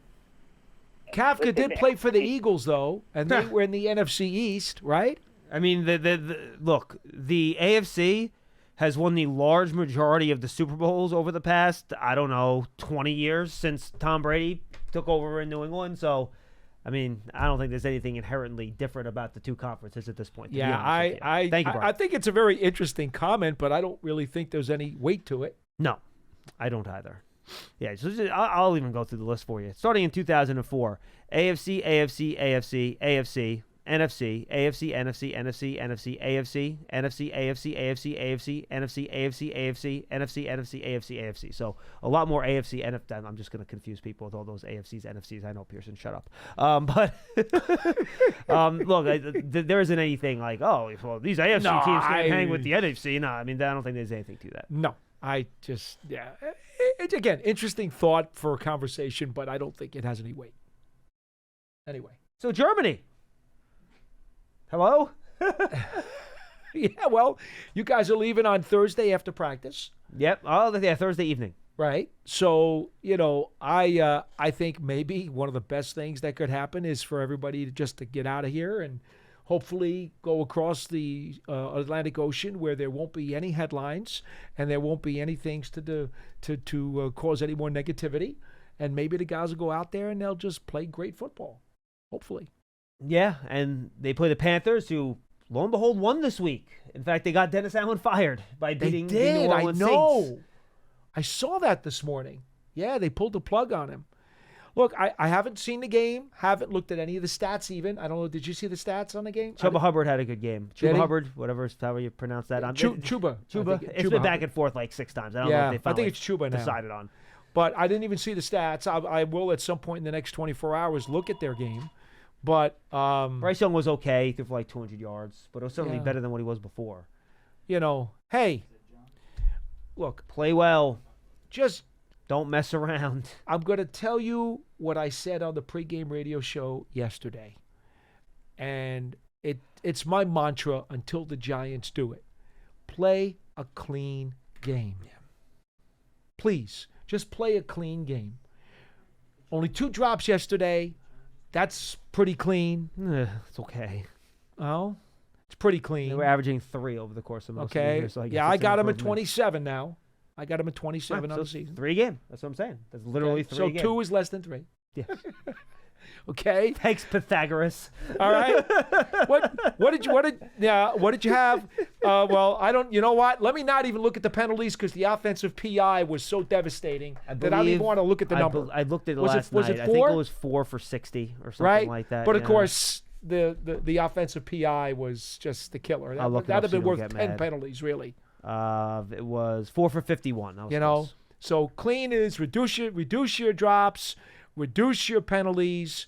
Kafka did play for the Eagles, though, and they were in the NFC East, right? I mean, look, the AFC has won the large majority of the Super Bowls over the past, 20 years since Tom Brady took over in New England. So, I mean, I don't think there's anything inherently different about the two conferences at this point. Yeah, Thank you, Brian. I think it's a very interesting comment, but I don't really think there's any weight to it. No, I don't either. Yeah, so I'll even go through the list for you. Starting in 2004, AFC, AFC, AFC, AFC, NFC, AFC, NFC, NFC, NFC, AFC, NFC, AFC, AFC, AFC, NFC, AFC, AFC, NFC, NFC, AFC, AFC. So a lot more AFC, NFC. I'm just going to confuse people with all those AFCs, NFCs. I know, Pearson, shut up. But look, there isn't anything like, oh, well, these AFC teams can't hang with the NFC. No, I mean, I don't think there's anything to that. No, It's, again, interesting thought for a conversation, but I don't think it has any weight. Anyway. So Germany. Hello? Yeah, well, you guys are leaving on Thursday after practice. Yep. Oh, yeah, Thursday evening. Right. So, I think maybe one of the best things that could happen is for everybody to get out of here and hopefully go across the Atlantic Ocean where there won't be any headlines and there won't be any things to cause any more negativity. And maybe the guys will go out there and they'll just play great football, hopefully. Yeah, and they play the Panthers, who, lo and behold, won this week. In fact, they got Dennis Allen fired by beating the New Orleans Saints. I saw that this morning. Yeah, they pulled the plug on him. Look, I haven't seen the game, haven't looked at any of the stats even. I don't know, did you see the stats on the game? Chuba Hubbard had a good game. Chuba Hubbard, however you pronounce that. Chuba. It's been back and forth like 6 times. I don't know if they finally it's Chuba now. Decided on. But I didn't even see the stats. I will at some point in the next 24 hours look at their game. But Bryce Young was okay. He threw for like 200 yards, but it was certainly better than what he was before. Hey, look, play well. Just don't mess around. I'm going to tell you what I said on the pregame radio show yesterday. And it's my mantra until the Giants do it. Play a clean game. Please, just play a clean game. Only 2 drops yesterday. That's pretty clean. It's okay. Oh, it's pretty clean. They were averaging 3 over the course of most of the year. So I got them at 27 now. I got him at 27 on the season. 3 a game. That's what I'm saying. That's literally 3 a game. So 2 is less than 3. Yeah. Okay. Thanks, Pythagoras. All right. What did you have? Well, I don't. You know what? Let me not even look at the penalties because the offensive PI was so devastating that I don't even want to look at the number. I looked at it last night. I think it was 4 for 60 or something like that. But of course, the offensive PI was just the killer. That'd have been worth 10 penalties, really. It was 4 for 51. So clean is reduce your drops, reduce your penalties,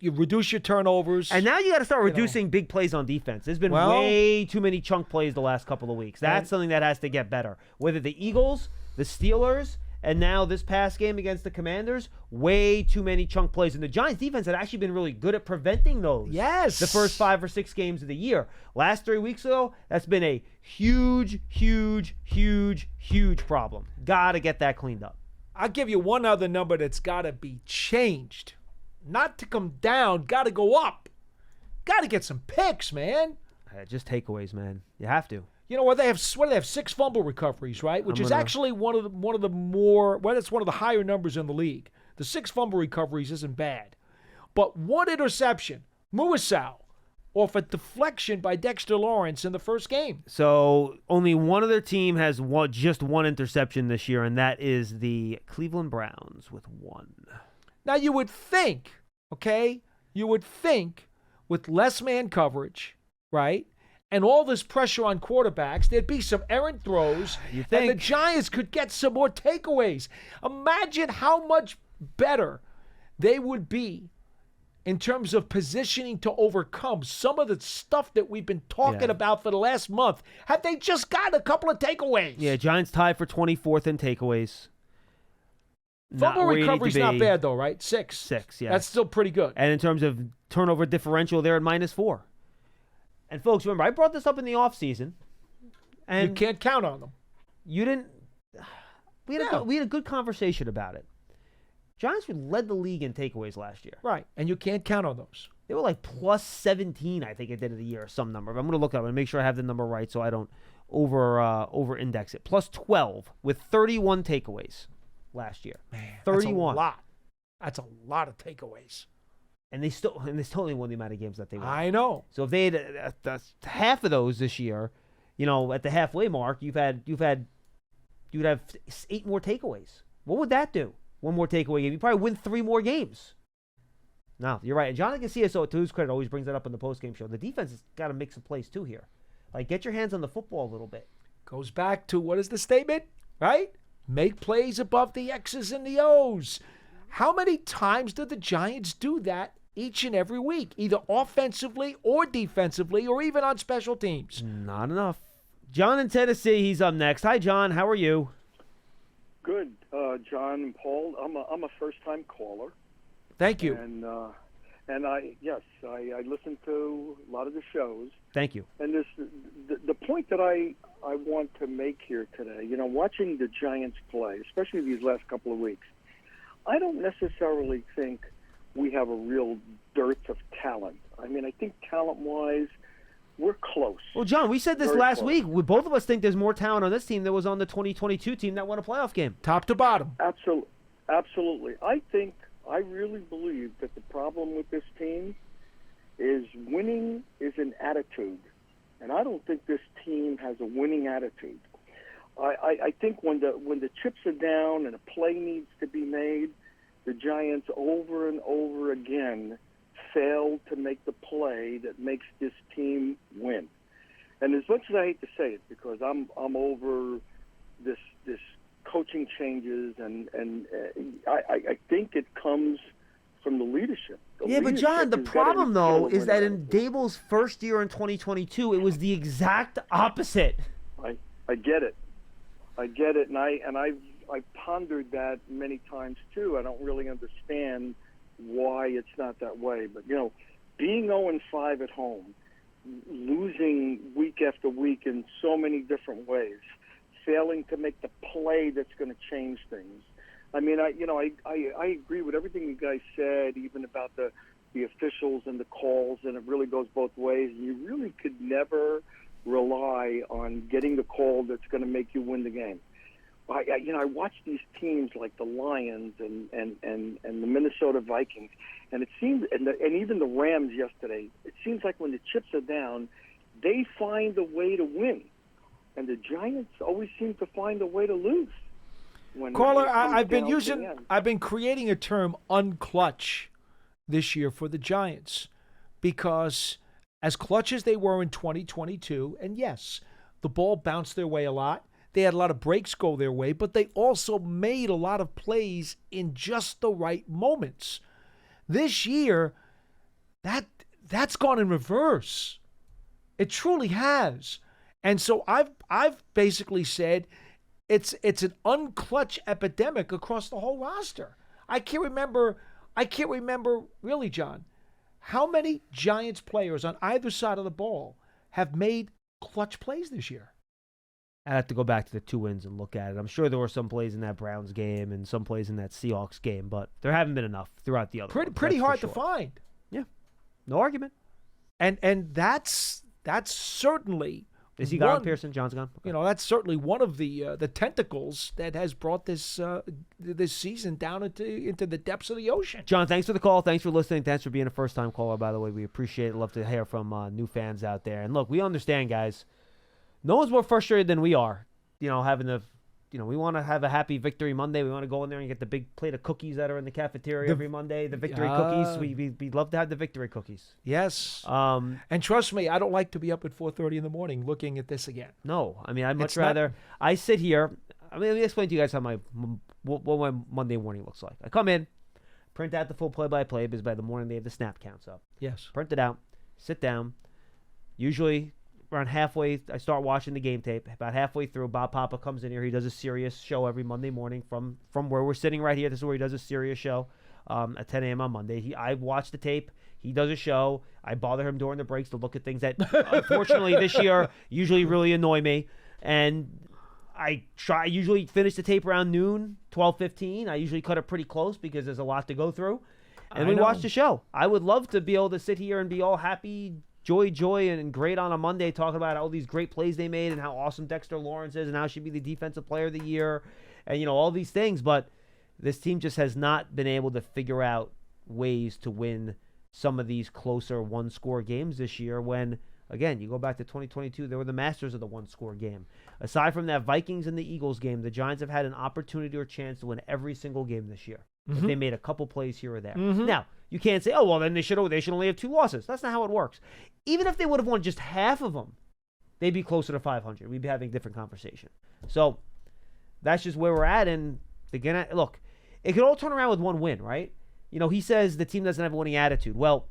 you reduce your turnovers. And now you got to start reducing big plays on defense. There's been way too many chunk plays the last couple of weeks. That's something that has to get better. Whether the Eagles, the Steelers, and now this past game against the Commanders, way too many chunk plays. And the Giants defense had actually been really good at preventing those. Yes. The first 5 or 6 games of the year. Last 3 weeks ago, that's been a huge, huge, huge, huge problem. Got to get that cleaned up. I'll give you one other number that's got to be changed. Not to come down, got to go up. Got to get some picks, man. Just takeaways, man. You have to. You know what they have? 6 fumble recoveries, right? Which is actually one of the higher numbers in the league. The 6 fumble recoveries isn't bad, but 1 interception, Muasau, off a deflection by Dexter Lawrence in the first game. So only one other team has just 1 interception this year, and that is the Cleveland Browns with 1. Now you would think, with less man coverage, right? and all this pressure on quarterbacks, there'd be some errant throws, and the Giants could get some more takeaways. Imagine how much better they would be in terms of positioning to overcome some of the stuff that we've been talking about for the last month. Had they just got a couple of takeaways. Yeah, Giants tied for 24th in takeaways. Fumble recovery's not bad, though, right? 6. 6, yeah. That's still pretty good. And in terms of turnover differential, they're at -4. And, folks, remember, I brought this up in the offseason. And you can't count on them. You didn't – we had a good conversation about it. Giants led the league in takeaways last year. Right, and you can't count on those. They were like +17, I think, at the end of the year, or some number. But I'm going to look up and make sure I have the number right so I don't over-index it. +12 with 31 takeaways last year. Man, 31. That's a lot. That's a lot of takeaways. And they still only won the amount of games that they won. I know. So if they had half of those this year, at the halfway mark, you'd have 8 more takeaways. What would that do? 1 more takeaway game. You probably win 3 more games. No, you're right. And John Agassiz, to his credit, always brings that up in the postgame show. The defense has got to make some plays too here. Like, get your hands on the football a little bit. Goes back to, what is the statement? Right? Make plays above the X's and the O's. How many times do the Giants do that each and every week, either offensively or defensively or even on special teams? Not enough. John in Tennessee, he's up next. Hi, John. How are you? Good, John and Paul. I'm a first-time caller. Thank you. And I listen to a lot of the shows. Thank you. And the point that I want to make here today, watching the Giants play, especially these last couple of weeks, I don't necessarily think we have a real dearth of talent. I mean, I think talent-wise, we're close. Well, John, we said this Very last close. week. We both of us think there's more talent on this team than was on the 2022 team that won a playoff game. Top to bottom. Absolutely. I really believe that the problem with this team is winning is an attitude. And I don't think this team has a winning attitude. I think when the chips are down and a play needs to be made, the Giants over and over again fail to make the play that makes this team win. And as much as I hate to say it, because I'm over this coaching changes, and I think it comes from the leadership. But John, the problem though is that in Dable's first year in 2022, it was the exact opposite. I get it, and I've pondered that many times too. I don't really understand why it's not that way, but being 0-5 at home, losing week after week in so many different ways, failing to make the play that's going to change things. I mean, I agree with everything you guys said, even about the officials and the calls, and it really goes both ways. You really could never rely on getting the call that's going to make you win the game. I watch these teams like the Lions and the Minnesota Vikings, and it seems, and even the Rams yesterday, it seems like when the chips are down, they find a way to win, and the Giants always seem to find a way to lose. Caller, I've been creating a term unclutch this year for the Giants, because as clutch as they were in 2022, and yes, the ball bounced their way a lot. They had a lot of breaks go their way, but they also made a lot of plays in just the right moments. This year, that's gone in reverse. It truly has. And so I've basically said it's an unclutch epidemic across the whole roster. I can't remember really, John, how many Giants players on either side of the ball have made clutch plays this year. I have to go back to the 2 wins and look at it. I'm sure there were some plays in that Browns game and some plays in that Seahawks game, but there haven't been enough throughout the other ones. Pretty hard to find. Yeah, no argument. And that's certainly. Is he gone, Pearson? John's gone? Okay. That's certainly one of the tentacles that has brought this season down into the depths of the ocean. John, thanks for the call. Thanks for listening. Thanks for being a first-time caller, by the way. We appreciate it. Love to hear from new fans out there. And look, we understand, guys. No one's more frustrated than we are, having to we want to have a happy Victory Monday. We want to go in there and get the big plate of cookies that are in the cafeteria every Monday. The Victory cookies. We'd love to have the Victory cookies. Yes. And trust me, I don't like to be up at 4:30 in the morning looking at this again. No, I mean, I'd much rather. I sit here. I mean, let me explain to you guys how what my Monday morning looks like. I come in, print out the full play-by-play because by the morning they have the snap counts up. Yes. Print it out, sit down. Usually around halfway, I start watching the game tape. About halfway through, Bob Papa comes in here. He does a serious show every Monday morning from where we're sitting right here. This is where he does a serious show at 10 a.m. on Monday. I watch the tape. He does a show. I bother him during the breaks to look at things that, unfortunately, this year usually really annoy me. And I usually finish the tape around noon, 12:15. I usually cut it pretty close because there's a lot to go through. And we watch the show. I would love to be able to sit here and be all happy, joy, and great on a Monday talking about all these great plays they made and how awesome Dexter Lawrence is and how he should be the defensive player of the year and, all these things. But this team just has not been able to figure out ways to win some of these closer one-score games this year when, again, you go back to 2022, they were the masters of the one-score game. Aside from that Vikings and the Eagles game, the Giants have had an opportunity or chance to win every single game this year. If they made a couple plays here or there. Now, you can't say, oh, well, then they should only have 2 losses. That's not how it works. Even if they would have won just half of them, they'd be closer to 500. We'd be having a different conversation. So that's just where we're at. And again, look, it could all turn around with one win, right? He says the team doesn't have a winning attitude. Well,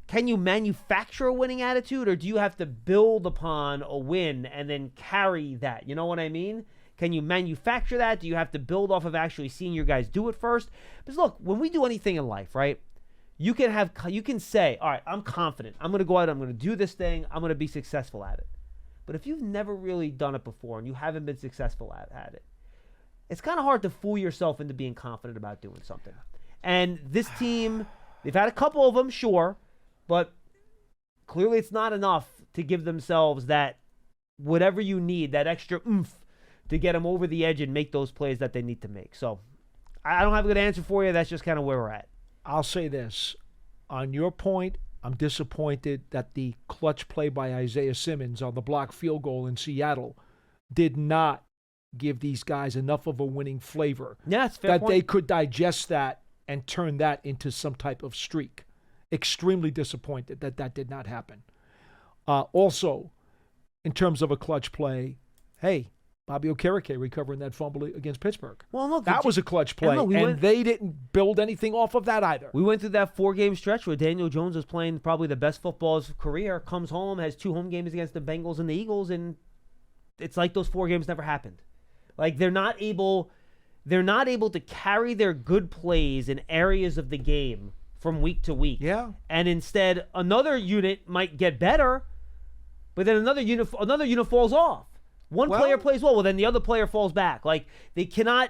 can you manufacture a winning attitude, or do you have to build upon a win and then carry that? You know what I mean? Can you manufacture that? Do you have to build off of actually seeing your guys do it first? Because look, when we do anything in life, right, you can say, all right, I'm confident. I'm going to go out, I'm going to do this thing, I'm going to be successful at it. But if you've never really done it before and you haven't been successful at it, it's kind of hard to fool yourself into being confident about doing something. And this team, they've had a couple of them, sure, but clearly it's not enough to give themselves that whatever you need, that extra oomph to get them over the edge and make those plays that they need to make. So I don't have a good answer for you. That's just kind of where we're at. I'll say this. On your point, I'm disappointed that the clutch play by Isaiah Simmons on the blocked field goal in Seattle did not give these guys enough of a winning flavor. Yeah, that's fair point. They could digest that and turn that into some type of streak. Extremely disappointed that did not happen. Also, in terms of a clutch play, hey, Bobby Okereke recovering that fumble against Pittsburgh. Well, look, that was a clutch play, and they didn't build anything off of that either. We went through that 4-game stretch where Daniel Jones was playing probably the best football of his career, comes home, has 2 home games against the Bengals and the Eagles, and it's like those 4 games never happened. Like they're not able to carry their good plays in areas of the game from week to week. Yeah. And instead, another unit might get better, but then another unit falls off. One player plays well, then the other player falls back. Like, they cannot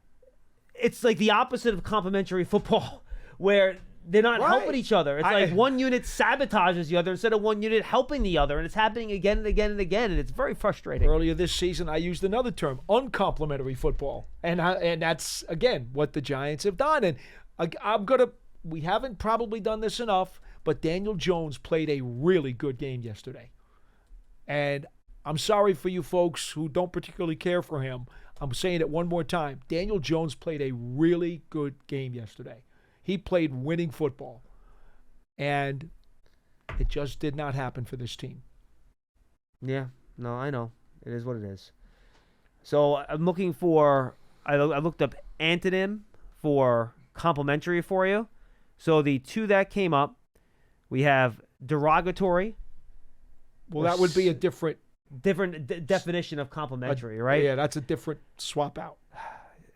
– it's like the opposite of complementary football where they're not helping each other. It's like one unit sabotages the other instead of one unit helping the other, and it's happening again and again and again, and it's very frustrating. Earlier this season, I used another term, uncomplimentary football, and that's, again, what the Giants have done. And we haven't probably done this enough, but Daniel Jones played a really good game yesterday. And I'm sorry for you folks who don't particularly care for him. I'm saying it one more time. Daniel Jones played a really good game yesterday. He played winning football. And it just did not happen for this team. Yeah, no, I know. It is what it is. So I'm looking for, I looked up antonym for complimentary for you. So the 2 that came up, we have derogatory. Well, that would be a different definition of complimentary, right? Yeah, that's a different swap out.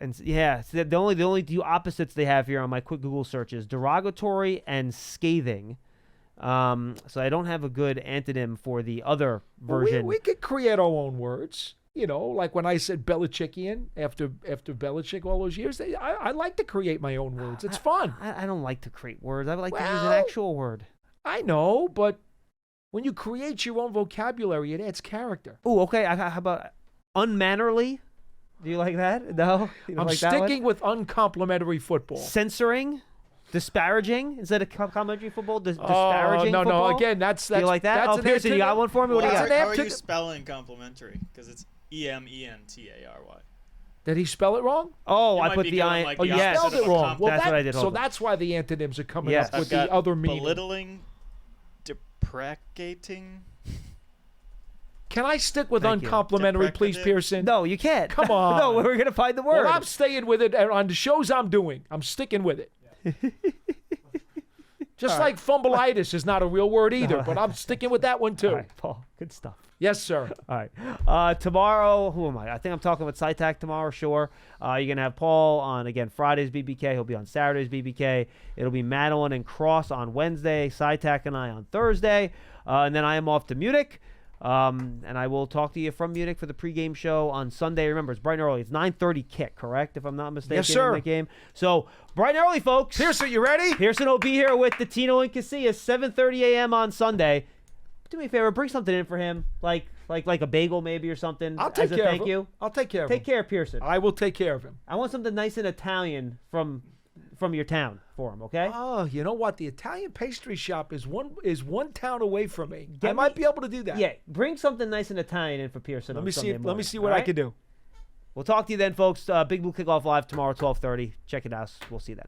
And yeah, so the only 2 opposites they have here on my quick Google search is derogatory and scathing. So I don't have a good antonym for the other version. We could create our own words. Like when I said Belichickian after Belichick all those years, I like to create my own words. It's fun. I don't like to create words. I would like to use an actual word. I know, but when you create your own vocabulary, it adds character. Oh, okay. How about unmannerly? Do you like that? No? I'm sticking with uncomplimentary football. Censoring? Disparaging? Is that a complimentary football? Disparaging no, football? No, again, that's Do you like that? That's Pearson, you got one for me? What do you got? How are you spelling complimentary? Because it's EMENTARY. Did he spell it wrong? Oh, You I might put be the going I. like Oh, the yes. Spelled opposite it of a wrong. Well, That's what I did. So Hold on. that's why the antonyms are coming Yes. up with I've the got other meaning. belittling, deprecating. Can I stick with Thank you. uncomplimentary, please, Deprecative. Pearson? No, you can't. Come on. No, we're gonna find the word. Well, I'm staying with it on the shows I'm doing. I'm sticking with it. Just like fumbleitis is not a real word either, but I'm sticking with that one too. All right, Paul. Good stuff. Yes, sir. All right. Tomorrow, who am I? I think I'm talking with SciTac tomorrow, sure. You're going to have Paul on, again, Friday's BBK. He'll be on Saturday's BBK. It'll be Madeline and Cross on Wednesday, SciTac and I on Thursday. And then I am off to Munich. And I will talk to you from Munich for the pregame show on Sunday. Remember, it's bright and early. It's 9:30 kick, correct? If I'm not mistaken. Yes, sir. In the game. So, bright and early, folks. Pearson, you ready? Pearson will be here with the Tino and Casillas, 7:30 a.m. on Sunday. Do me a favor, bring something in for him, like a bagel maybe or something. I'll take as a care thank of him. you. I'll take care of him. Take care of Pearson. I will take care of him. I want something nice and Italian from your town for him, okay? Oh, you know what? The Italian pastry shop is one town away from me. I Get might me- be able to do that. Yeah, bring something nice and Italian in for Pearson. Let on me see. Sunday Let me morning, see all what I right? can do. We'll talk to you then, folks. Big Blue Kickoff Live tomorrow, 12:30. Check it out. We'll see you then.